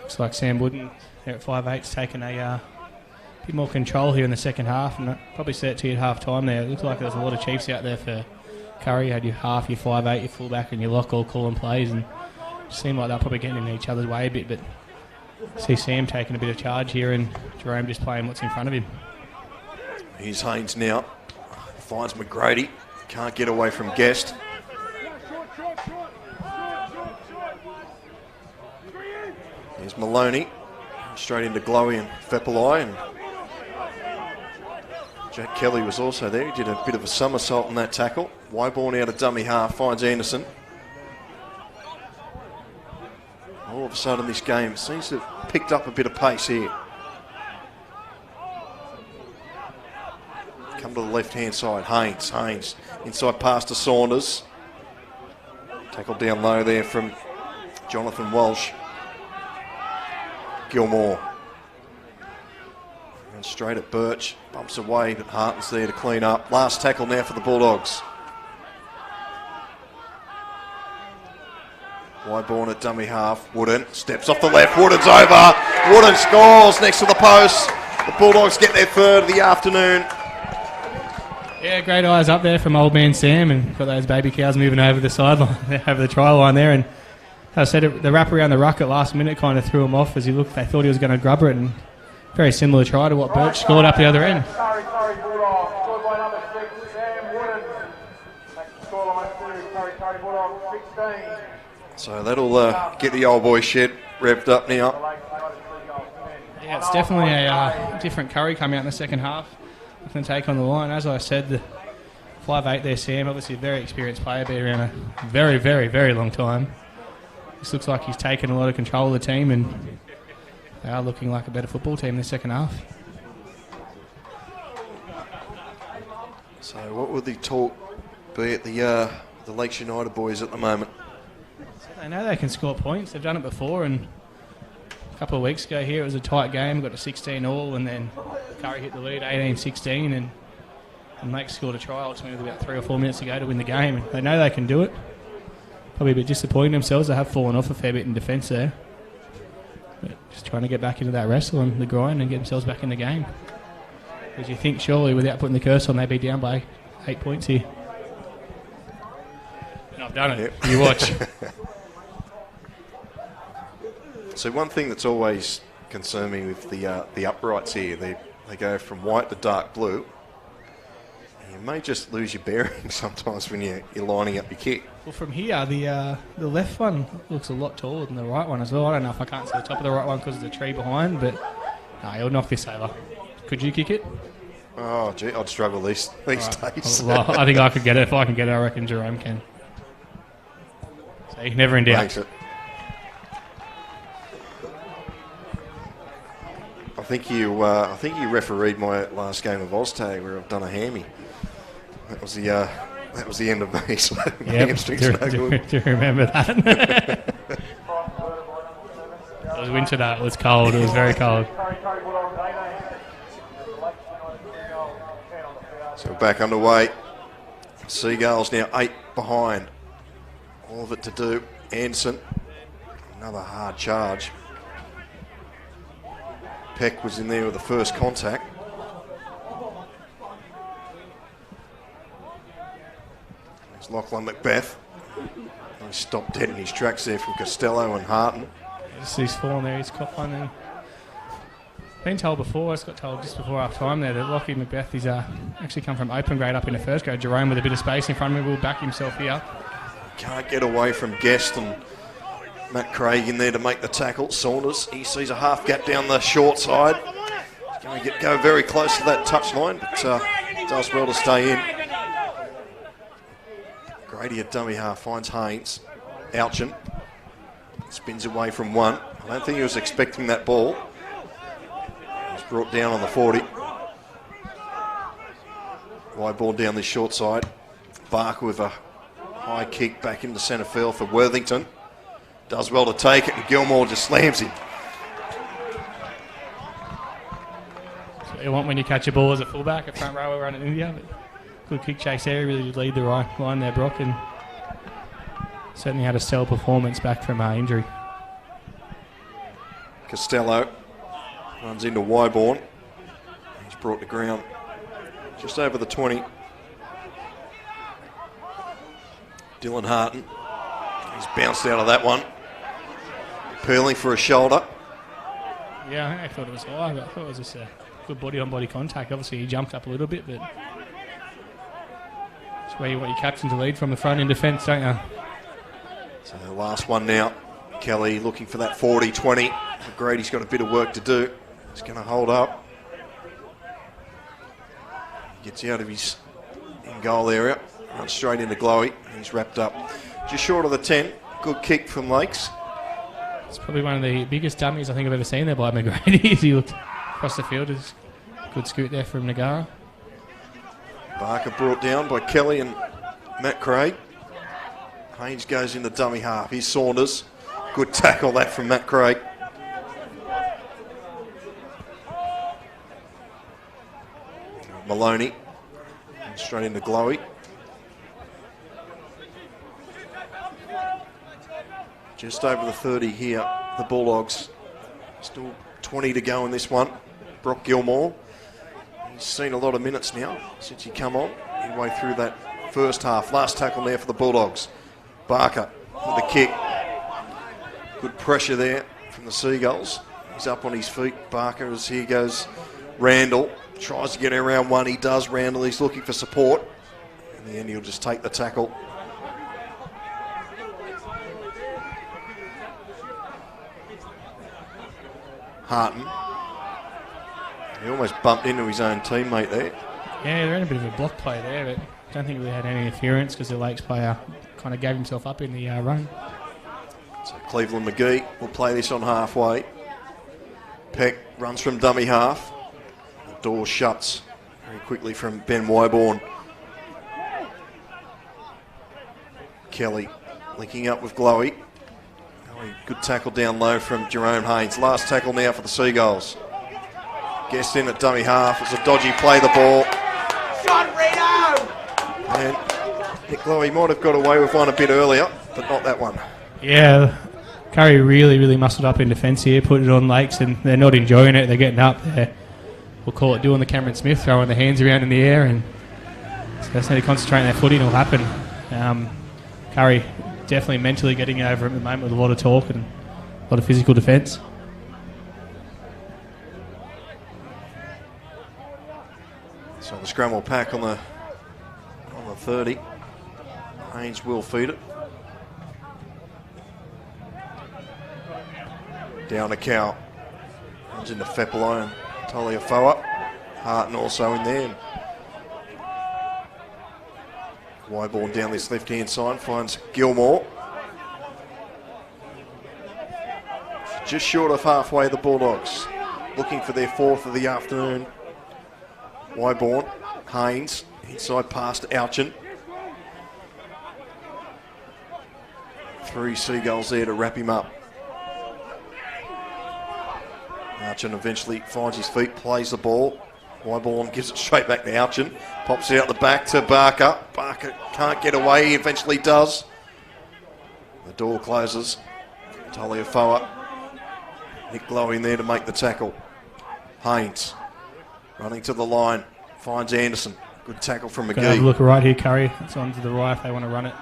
Looks like Sam Wooden there at 5'8's taken a bit more control here in the second half, and probably set it to you at half time there. It looked like there was a lot of Chiefs out there for Kurri. You had your half, your 5'8, your fullback and your lock all calling plays, and it seemed like they're probably getting in each other's way a bit, but see Sam taking a bit of charge here and Jerome just playing what's in front of him. Here's Haynes now. Finds McGrady. Can't get away from Guest. Here's Maloney. Straight into Glowy and Fepalai. And Jack Kelly was also there. He did a bit of a somersault in that tackle. Wyborn out of dummy half. Finds Anderson. All of a sudden this game seems to have picked up a bit of pace here. Come to the left-hand side. Haynes. Inside pass to Saunders. Tackled down low there from Jonathan Walsh. Gilmore. And straight at Birch. Bumps away, but Harton's there to clean up. Last tackle now for the Bulldogs. Wyborn at dummy half. Wooden steps off the left. Wooden's over. Wooden scores next to the post. The Bulldogs get their third of the afternoon. Yeah, great eyes up there from old man Sam, and got those baby cows moving over the sideline, over the try line there. And as I said, the wrap around the ruck at last minute kind of threw him off as he looked. They thought he was going to grubber it, and very similar try to what Birch scored up the other end. Kurri Bulldogs, scored by number 6, Sam Wooden. That's the scoreline for Kurri Bulldogs, 16. So that'll get the old boy shed revved up now. Yeah, it's definitely a different Kurri coming out in the second half. Can take on the line. As I said, the 5'8 there, Sam, obviously a very experienced player, been around a very, very, very long time. This looks like he's taken a lot of control of the team, and they are looking like a better football team in the second half. So what would the talk be at the Lakes United boys at the moment? They know they can score points. They've done it before, and a couple of weeks ago here it was a tight game, got to 16 all, and then Kurri hit the lead 18-16, and Lakes scored a try ultimately with about 3 or 4 minutes to go to win the game. They know they can do it. probably a bit disappointing themselves. They have fallen off a fair bit in defence there. But just trying to get back into that wrestle and the grind and get themselves back in the game. Because you think surely without putting the curse on, they'd be down by 8 points here. And I've done it. Yep. You watch. So one thing that's always concerned me with the uprights here, they go from white to dark blue. You may just lose your bearings sometimes when you're lining up your kick. Well, from here, the left one looks a lot taller than the right one as well. I don't know if I can't see the top of the right one because of the tree behind, but no, he'll knock this over. Could you kick it? Oh, gee, I'd struggle these days. Well, I think I could get it. If I can get it, I reckon Jerome can. So never in doubt. Makes it. I think you refereed my last game of Oztag where I've done a hammy. That was the end of me. So hamstrings no good. Do you remember that? It was winter day. It was cold. It was very cold. So we're back underway. Seagulls now 8 behind. All of it to do. Anderson, another hard charge. Peck was in there with the first contact. There's Lachlan Macbeth. He stopped dead in his tracks there from Costello and Harton. He's fallen there. He's caught one there. Been told before, I got told just before our time there that Lachlan Macbeth is actually come from open grade up in the first grade. Jerome with a bit of space in front of him will back himself here. Can't get away from Guest and Matt Craig in there to make the tackle. Saunders, he sees a half gap down the short side. He's going to go very close to that touch line, but does well to stay in. Grady at dummy half finds Haynes. Alchin spins away from one. I don't think he was expecting that ball. He's brought down on the 40. Wide ball down this short side. Barker with a high kick back into centre field for Worthington. Does well to take it, and Gilmore just slams him. So you want when you catch a ball as a fullback, a front rower running India, but good kick chase there. Really did lead the right line there, Brock, and certainly had a stellar performance back from injury. Costello runs into Wyborn. He's brought to ground just over the 20. Dylan Harton. He's bounced out of that one. Pearling for a shoulder. Yeah, I thought it was high, but I thought it was just a good body-on-body contact. Obviously, he jumped up a little bit, but that's where you want your captain to lead from the front in defence, don't you? So the last one now. Kelly looking for that 40-20. Grady's got a bit of work to do. He's going to hold up. Gets out of his in-goal area. Runs straight into Glowy. He's wrapped up just short of the 10. Good kick from Lakes. It's probably one of the biggest dummies I think I've ever seen there by McGrady as he looked across the field. It's a good scoot there from Nagara. Barker brought down by Kelly and Matt Craig. Haynes goes in the dummy half. Here's Saunders. Good tackle that from Matt Craig. Maloney. And straight into Glowy. Just over the 30 here, the Bulldogs. Still 20 to go in this one. Brock Gilmore. He's seen a lot of minutes now since he come on. Midway through that first half. Last tackle there for the Bulldogs. Barker with the kick. Good pressure there from the Seagulls. He's up on his feet. Barker, as here goes Randall. Tries to get around one. He does. Randall, he's looking for support. In the end, he'll just take the tackle. Harton. He almost bumped into his own teammate there. Yeah, they're in a bit of a block play there, but I don't think we had any interference because the Lakes player kind of gave himself up in the run. So Cleveland McGee will play this on halfway. Peck runs from dummy half. The door shuts very quickly from Ben Wyborn. Kelly linking up with Glowy. Good tackle down low from Jerome Haynes. Last tackle now for the Seagulls. Guest in at dummy half. It's a dodgy play, the ball. Shot Reno! And Nick Glowy might have got away with one a bit earlier. but not that one. Yeah, Kurri really muscled up in defence here, put it on Lakes, and they're not enjoying it. They're getting up there. We'll call it doing the Cameron Smith, throwing the hands around in the air, and so they just need to concentrate on their footy and it'll happen. Kurri definitely mentally getting over at the moment with a lot of talk and a lot of physical defence. So the scrum will pack on the 30. Haynes will feed it. Down to Cow. Comes into Fepolo and Taliafoa. Harton also in there. Wyborn down this left-hand side finds Gilmore. Just short of halfway, the Bulldogs. Looking for their fourth of the afternoon. Wyborn, Haynes, inside past Alchin. 3 Seagulls there to wrap him up. Alchin eventually finds his feet, plays the ball. Wyborn gives it straight back to Alchin. Pops it out the back to Barker. Barker can't get away, he eventually does. The door closes. Taliafoa. Nick Lowe in there to make the tackle. Haynes running to the line. Finds Anderson. Good tackle from McGee. Have a look right here, Kurri. It's on to the right if they want to run it.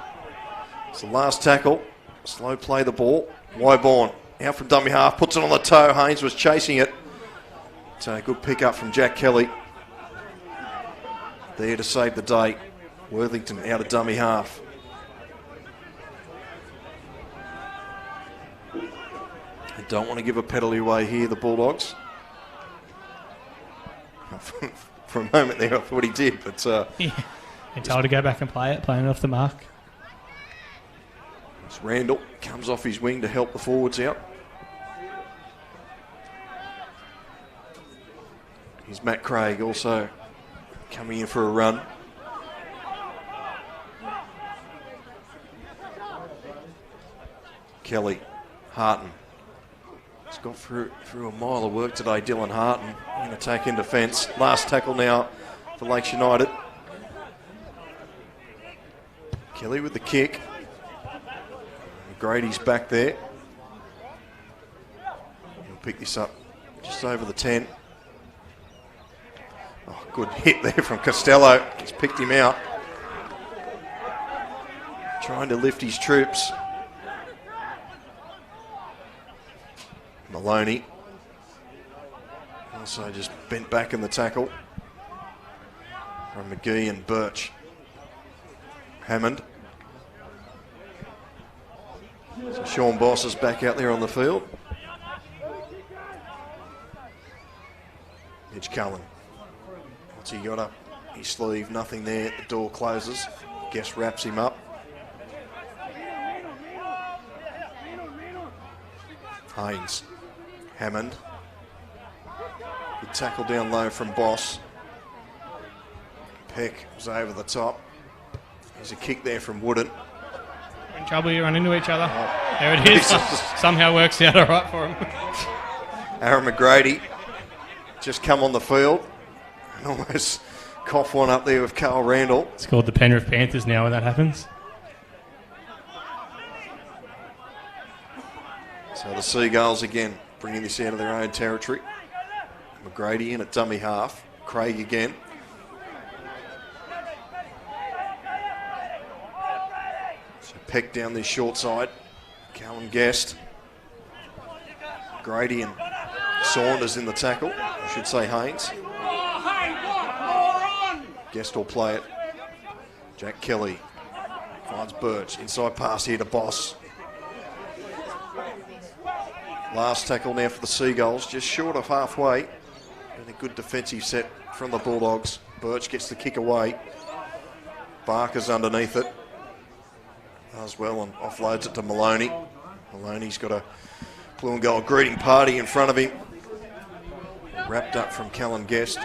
It's the last tackle. Slow play the ball. Wyborn out from dummy half. Puts it on the toe. Haynes was chasing it. So a good pick up from Jack Kelly. There to save the day. Worthington out of dummy half. They don't want to give a penalty away here, the Bulldogs. For a moment there, I thought he did, but... Yeah. They're told to go back and play it, playing it off the mark. Randall comes off his wing to help the forwards out. Here's Matt Craig also coming in for a run. Kelly, Harton. He's got through a mile of work today, Dylan Harton, in attack in defence. Last tackle now for Lakes United. Kelly with the kick. Grady's back there. He'll pick this up just over the 10. Oh, good hit there from Costello. He's picked him out. Trying to lift his troops. Maloney also just bent back in the tackle from McGee and Birch. Hammond. So Sean Boss is back out there on the field. Mitch Cullen. What's he got up his sleeve? Nothing there. The door closes. Guest wraps him up. Haynes. Hammond. Good tackle down low from Boss. Peck was over the top. There's a kick there from Wooden. In trouble, you run into each other. Oh. There it is. Somehow works out all right for him. Aaron McGrady just come on the field and almost cough one up there with Carl Randall. It's called the Penrith Panthers now when that happens. So the Seagulls again bringing this out of their own territory. McGrady in at dummy half. Craig again. So Peck down this short side. Callan Guest. Grady and Saunders in the tackle. I should say Haynes. Guest will play it. Jack Kelly finds Birch. Inside pass here to Boss. Last tackle now for the Seagulls, just short of halfway. And a good defensive set from the Bulldogs. Birch gets the kick away. Barker's underneath it as well and offloads it to Maloney. Maloney's got a blue and gold greeting party in front of him. Wrapped up from Callan Guest.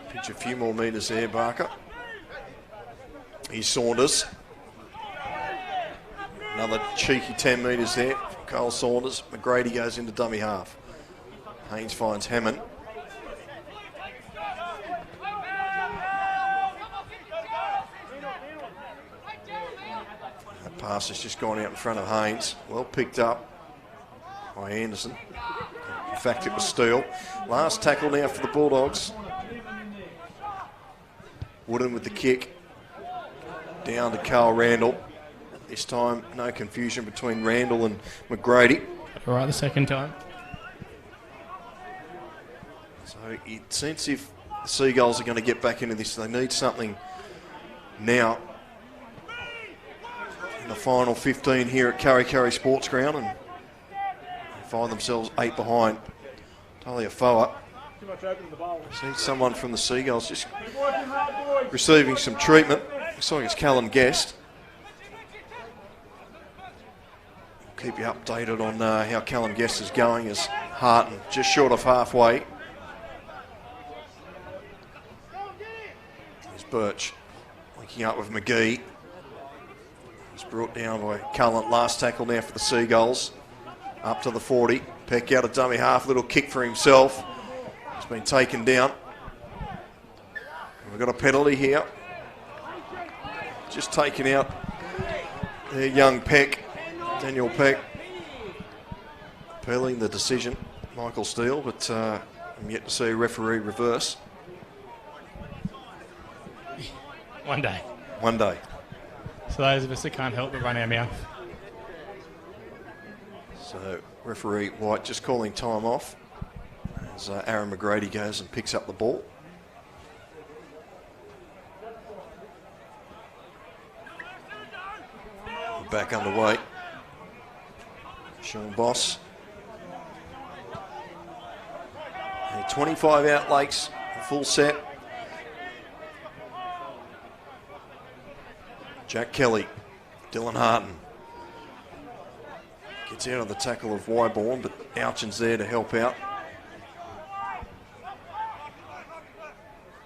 Pitch a few more metres there, Barker. Here's Saunders. Another cheeky 10 metres there from Cole Saunders. McGrady goes into dummy half. Haynes finds Hammond. Pass has just gone out in front of Haynes. Well picked up by Anderson. In fact, it was Steele. Last tackle now for the Bulldogs. Wooden with the kick. Down to Carl Randall. This time, no confusion between Randall and McGrady. All right, the second time. So it seems if the Seagulls are going to get back into this, they need something now. In the final 15 here at Kurri Sports Ground, and they find themselves 8 behind. Taliafoa. See someone from the Seagulls just receiving some treatment. Looks like it's Callan Guest. We'll keep you updated on how Callan Guest is going, as Harton just short of halfway. Here's Birch linking up with McGee. He's brought down by Cullen. Last tackle now for the Seagulls. Up to the 40. Peck out a dummy half. Little kick for himself. He's been taken down. And we've got a penalty here. Just taken out their young Peck. Daniel Peck. Appealing the decision. Michael Steele. But I'm yet to see a referee reverse. One day. One day. So those of us that can't help but run our mouth. So referee White just calling time off as Aaron McGrady goes and picks up the ball. Back underway. Sean Boss. 25 out Lakes, full set. Jack Kelly, Dylan Harton. Gets out of the tackle of Wyborn, but Ouchin's there to help out.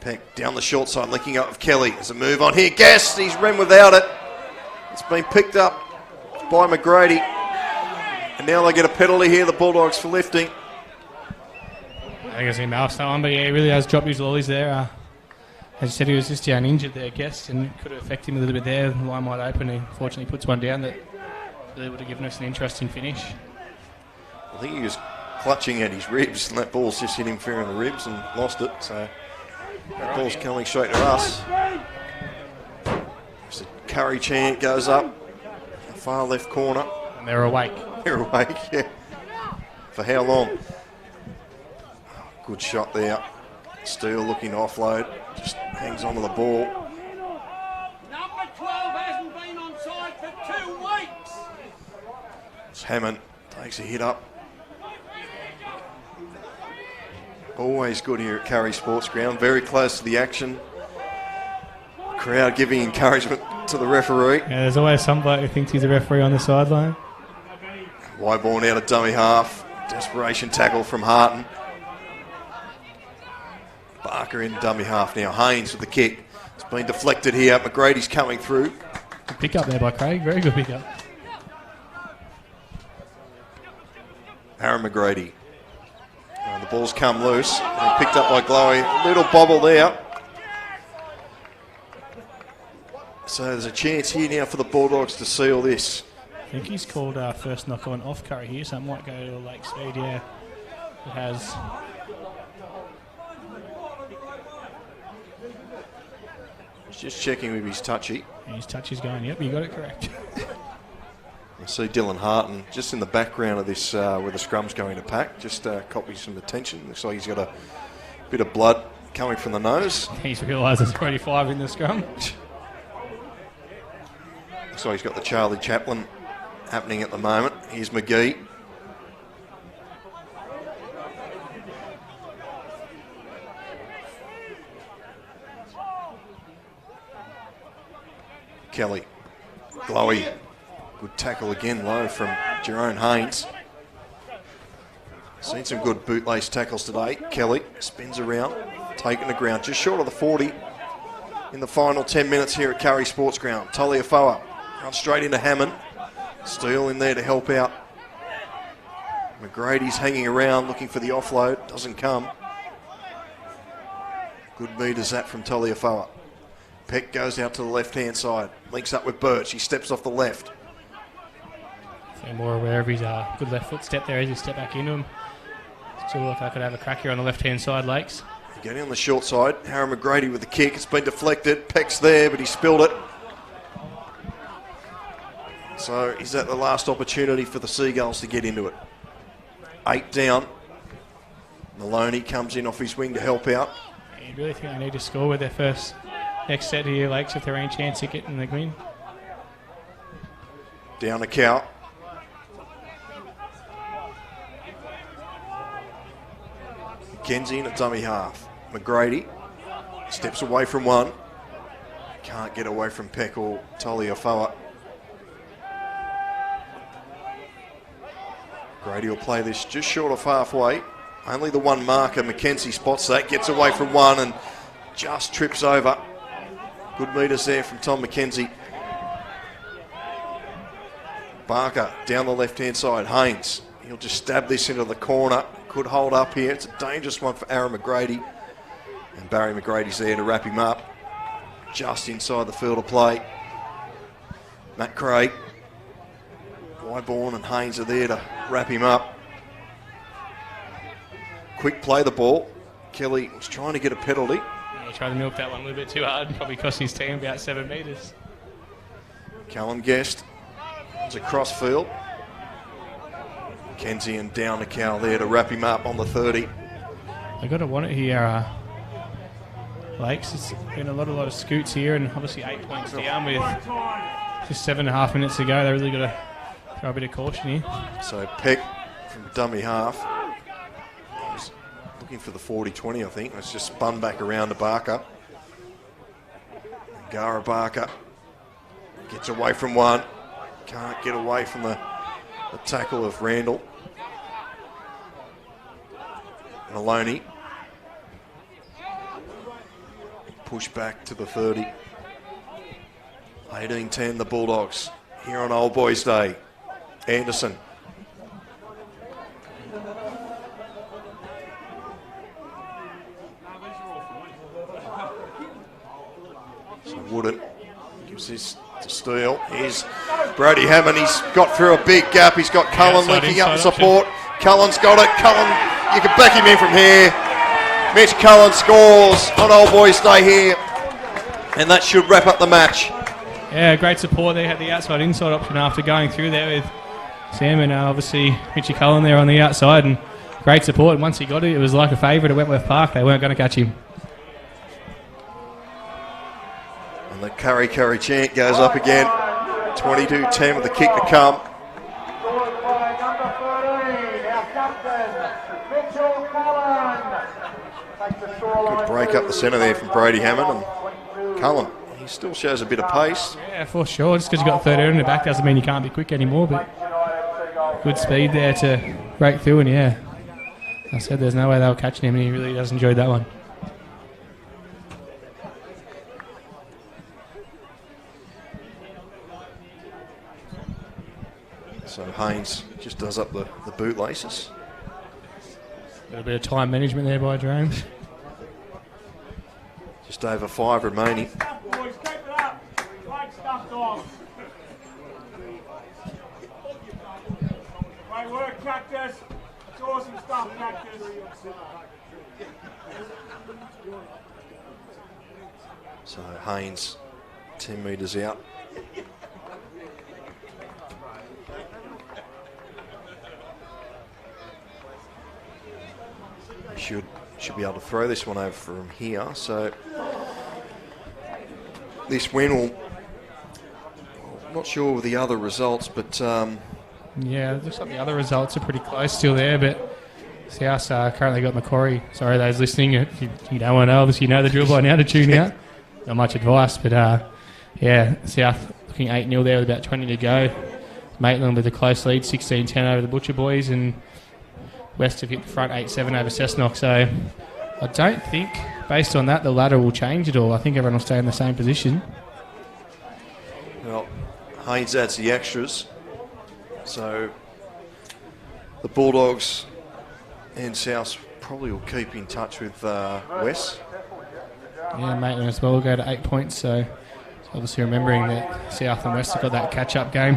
Peck down the short side, linking up with Kelly. There's a move on here. Guest, he's run without it. It's been picked up by McGrady. And now they get a penalty here, the Bulldogs, for lifting. I guess he moused that one, but yeah, he really has dropped his lollies there. As you said, he was just uninjured there, Guest, and could have affected him a little bit there. The line wide open. He unfortunately puts one down that really would have given us an interesting finish. I think he was clutching at his ribs, and that ball's just hit him fair in the ribs and lost it. So that ball's coming straight to us. As the Kurri chant goes up, the far left corner. And they're awake. They're awake, yeah. For how long? Good shot there. Steele looking to offload. Just hangs onto the ball. Number 12 hasn't been on side for 2 weeks. It's Hammond takes a hit up. Always good here at Kurri Sports Ground. Very close to the action. Crowd giving encouragement to the referee. Yeah, there's always somebody who thinks he's a referee on the sideline. Wyborn out of dummy half. Desperation tackle from Harton. Barker in dummy half now. Haynes with the kick. It's been deflected here. McGrady's coming through. Good pick up there by Craig. Very good pick up. Aaron McGrady. And the ball's come loose. And picked up by Glowy. Little bobble there. So there's a chance here now for the Bulldogs to seal this. I think he's called first knock on off Kurri here, so it might go to Lake Speed, yeah. It has. Just checking with his touchy. And his touch is going, yep, you got it correct. I see Dylan Harton just in the background of this where the scrum's going to pack. Just copy some attention. Looks like he's got a bit of blood coming from the nose. He's realised there's 25 in the scrum. Looks like he's got the Charlie Chaplin happening at the moment. Here's McGee. Kelly. Glowy. Good tackle again low from Jerome Haynes. Seen some good bootlace tackles today. Kelly spins around, taking the ground just short of the 40 in the final 10 minutes here at Kurri Sports Ground. Taliafoa runs straight into Hammond. Steele in there to help out. McGrady's hanging around looking for the offload. Doesn't come. Good meters that from Taliafoa. Peck goes out to the left-hand side. Links up with Birch. He steps off the left. So more aware of his good left foot step there as he step back into him. Still look like I could have a crack here on the left-hand side, Lakes. Getting on the short side. Harry McGrady with the kick. It's been deflected. Peck's there, but he spilled it. So is that the last opportunity for the Seagulls to get into it? 8 down. Maloney comes in off his wing to help out. You really think they need to score with their next set here, Lakes, if they're any chance of getting the win? Down to Cow. Kenzie in at dummy half. McGrady steps away from one. Can't get away from Peck or Taliafoa. Grady will play this just short of halfway. Only the one marker. Mackenzie spots that, gets away from one and just trips over. Good metres there from Tom McKenzie. Barker down the left-hand side. Haynes, he'll just stab this into the corner. Could hold up here. It's a dangerous one for Aaron McGrady. And Barry McGrady's there to wrap him up. Just inside the field of play. Matt Craig. Wyborn and Haynes are there to wrap him up. Quick play the ball. Kelly was trying to get a penalty. Yeah, he tried to milk that one a little bit too hard. Probably cost his team about 7 metres. Callum Guest. It's across field. Kenzie and down to Cal there to wrap him up on the 30. I got to want it here, Lakes. It's been a lot of scoots here, and obviously 8 points down with just 7.5 minutes to go. They really got to throw a bit of caution here. So Peck from dummy half. He's looking for the 40-20, I think. It's just spun back around to Barker. Gara Barker gets away from one. Can't get away from the tackle of Randall. Maloney. Push back to the 30. 18-10 the Bulldogs here on Old Boys Day. Anderson. So Wooden gives this to Steele. Here's Brody Hammond. He's got through a big gap. He's got Cullen linking up support. Cullen's got it. Cullen, you can back him in from here. Mitch Cullen scores on Old Boys Day here. And that should wrap up the match. Yeah, great support. They had the outside-inside option after going through there with Sam and obviously Mitchy Cullen there on the outside. And great support. And once he got it, it was like a favourite at Wentworth Park. They weren't going to catch him. And the Kurri chant goes up again. 22-10 with the kick to come. Good break up the centre there from Brody Hammond. And Cullen, he still shows a bit of pace. Yeah, for sure. Just because you've got 13 in the back doesn't mean you can't be quick anymore. But good speed there to break through. And yeah, I said there's no way they were catching him, and he really does enjoy that one. So Haynes just does up the bootlaces. A little bit of time management there by Jerome. Just over 5 remaining. Boys, keep it up. Great stuff, dog. Great work, Cactus. It's awesome stuff, Cactus. So Haynes 10 metres out. Should be able to throw this one over from here. So this win will, not sure of the other results, but yeah, it looks like the other results are pretty close still there, but South currently got Macquarie. Sorry, those listening, if you don't want to know, obviously you know the drill by now to tune out. Not much advice, but yeah, South looking 8-0 there with about 20 to go. Maitland with a close lead, 16-10 over the Butcher Boys, and West have hit the front 8-7 over Cessnock. So I don't think, based on that, the ladder will change at all. I think everyone will stay in the same position. Well, Haynes adds the extras. So the Bulldogs and South probably will keep in touch with West. Yeah, Maitland as well will go to 8 points. So obviously remembering that South and West have got that catch-up game.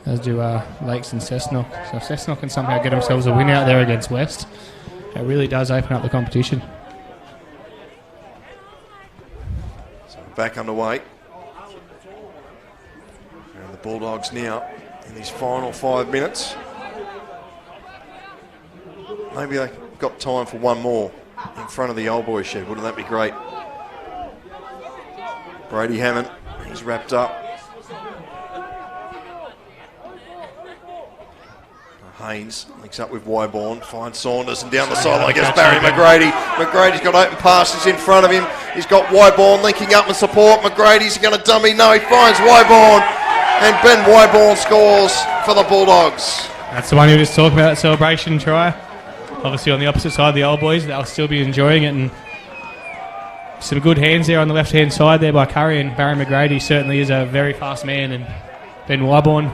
as do Lakes and Cessnock. So if Cessnock can somehow get themselves a win out there against West, it really does open up the competition. So back underway. And the Bulldogs now in these final 5 minutes. Maybe they got time for one more in front of the old boy shed. Wouldn't that be great? Brady Hammond, he's wrapped up. Haynes links up with Wyborn, finds Saunders, and down the sideline gets Barry McGrady. McGrady's got open passes in front of him. He's got Wyborn linking up and support. McGrady's going to dummy. No, he finds Wyborn, and Ben Wyborn scores for the Bulldogs. That's the one you were just talking about, that celebration try. Obviously on the opposite side of the old boys, they'll still be enjoying it, and some good hands there on the left-hand side there by Kurri, and Barry McGrady certainly is a very fast man, and Ben Wyborn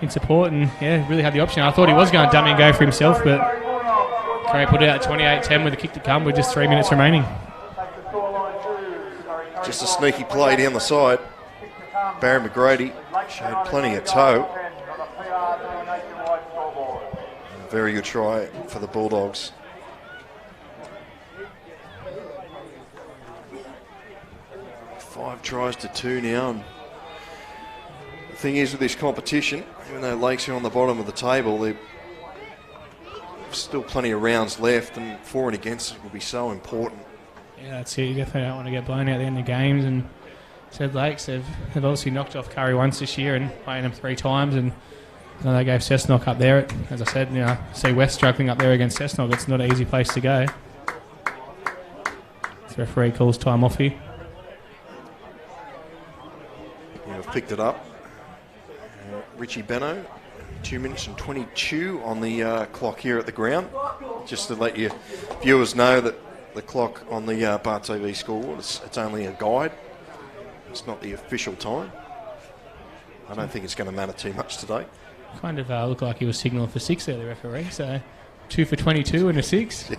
in support, and yeah, really had the option. I thought he was going to dummy and go for himself, but Kurri put it out 28-10 with a kick to come with just 3 minutes remaining. Just a sneaky play down the side. Barry McGrady showed plenty of toe. Very good try for the Bulldogs. Five tries to 2 now. And the thing is with this competition, even though Lakes are on the bottom of the table, there's still plenty of rounds left, and for and against it will be so important. Yeah, that's it. You definitely don't want to get blown out at the end of games. And said Lakes, they've obviously knocked off Kurri once this year and playing them 3 times, and they gave Cessnock up there. As I said, see West struggling up there against Cessnock. It's not an easy place to go. The referee calls time off here. I've picked it up. Richie Benno, 2 minutes and 22 on the clock here at the ground. Just to let your viewers know that the clock on the Bar TV scoreboard, it's only a guide. It's not the official time. I don't think it's going to matter too much today. Kind of looked like he was signalling for 6 there, the referee. So 2 for 22 and a 6. Yeah.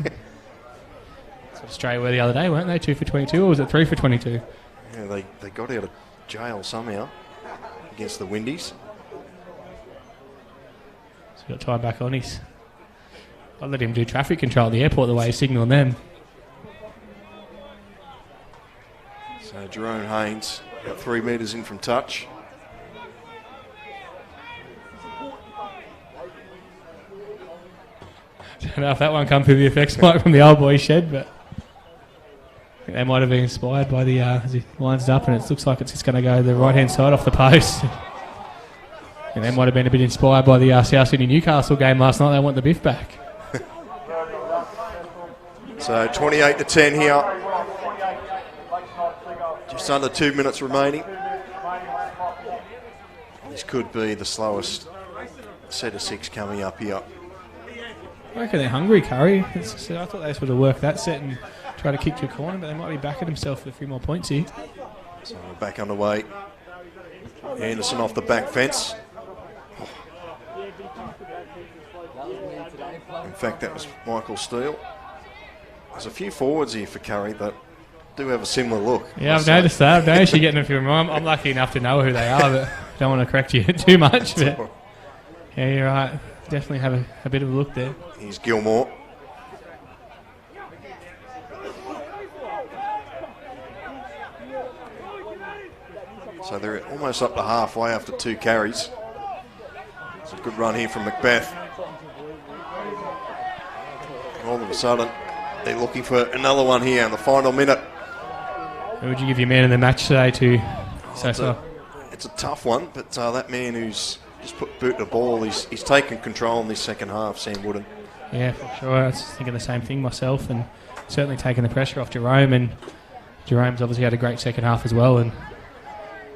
So Australia were the other day, weren't they? 2 for 22, or was it 3 for 22? Yeah, they got out of jail somehow against the Windies. So got time back on his. I'd let him do traffic control at the airport the way he's signalling them. So Jerome Haynes got 3 metres in from touch. Don't know if that one come through the effects mic from the old boy shed, but I think they might have been inspired by the as he lines it up, and it looks like it's just going to go the right hand side off the post. And they might have been a bit inspired by the South Sydney Newcastle game last night. They want the biff back. So 28-10 here. Just under 2 minutes remaining. This could be the slowest set of 6 coming up here. I reckon they're hungry, Kurri. I thought they would have worked that set and try to kick to a corner, but they might be backing themselves with a few more points here. So we're back underway. Anderson off the back fence. In fact, that was Michael Steele. There's a few forwards here for Kurri that do have a similar look. Yeah, I've noticed that. I've noticed you getting a few of them. I'm lucky enough to know who they are, but I don't want to correct you too much. But yeah, you're right. Definitely have a bit of a look there. Here's Gilmore. So they're almost up to halfway after 2 carries. It's a good run here from Macbeth. All of a sudden, they're looking for another one here in the final minute. Who would you give your man in the match today to? It's a tough one, but that man who's just put boot to ball, he's taken control in this second half, Sam Wooden. Yeah, for sure. I was thinking the same thing myself, and certainly taking the pressure off Jerome. And Jerome's obviously had a great second half as well. And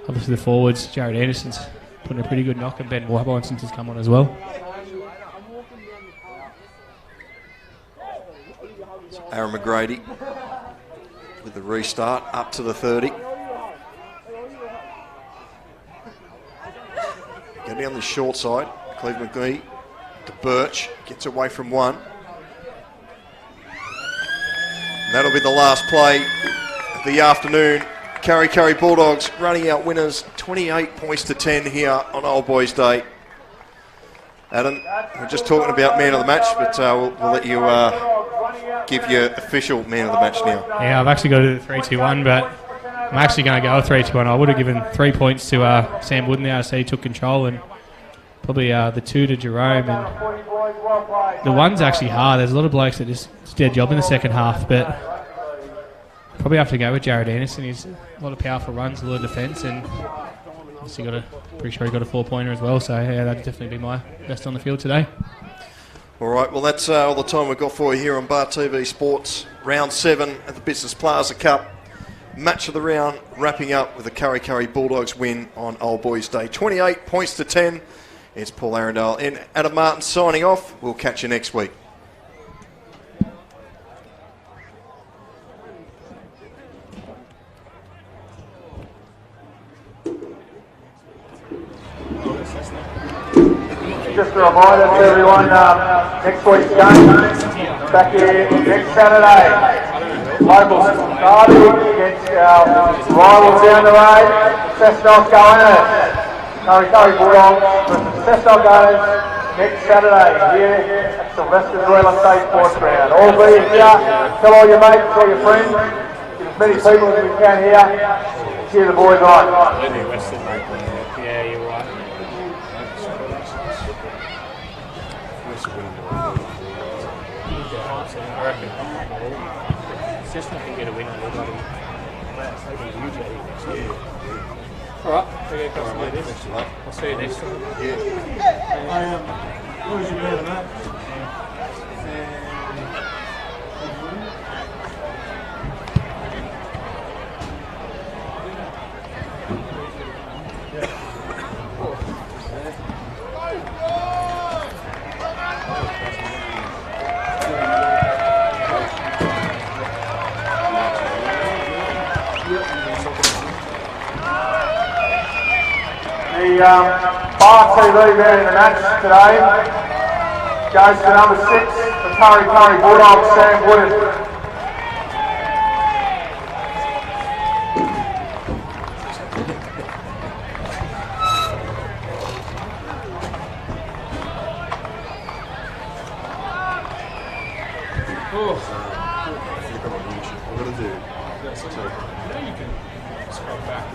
obviously the forwards, Jared Anderson's putting a pretty good knock, and Ben Wyborn since he's come on as well. So Aaron McGrady with the restart up to the 30. Getting on the short side, Cleve McGee to Birch, gets away from 1. And that'll be the last play of the afternoon. Kurri Bulldogs running out winners 28 points to 10 here on Old Boys Day. Adam, we're just talking about man of the match, but we'll let you give your official man of the match now. Yeah, I've actually got to do the 3-2-1, but I'm actually going to go 3-2-1. I would have given 3 points to Sam Wooden there, so he took control, and probably the 2 to Jerome. And the 1's actually hard. There's a lot of blokes that just did a job in the second half, but probably have to go with Jared Anderson. He's a lot of powerful runs, a lot of defence, and obviously pretty sure he got a 4-pointer as well. So yeah, that'd definitely be my best on the field today. All right, well that's all the time we've got for you here on Bar TV Sports. Round 7 at the Business Plaza Cup. Match of the round, wrapping up with the Kurri Bulldogs win on Old Boys Day. 28 points to 10. It's Paul Arundel and Adam Martin signing off. We'll catch you next week. Just a reminder to everyone, next week's game, back here next Saturday. Local derby against our rivals down the road, Cessnock Goannas. Kurri Bulldogs versus Cessnock Goannas next Saturday here at Sylvester's Real Estate Sports Ground. All be here, tell all your mates, all your friends, get as many people as we can here, cheer the boys on. Yeah, you're right. It's just not going to get a win on everybody. Alright, we're going to come this. I'll see you next time. Who's your man of that? The Bar TV man in the match today goes to number 6, the Kurri Bulldogs, Sam Wooden. You can scrub back.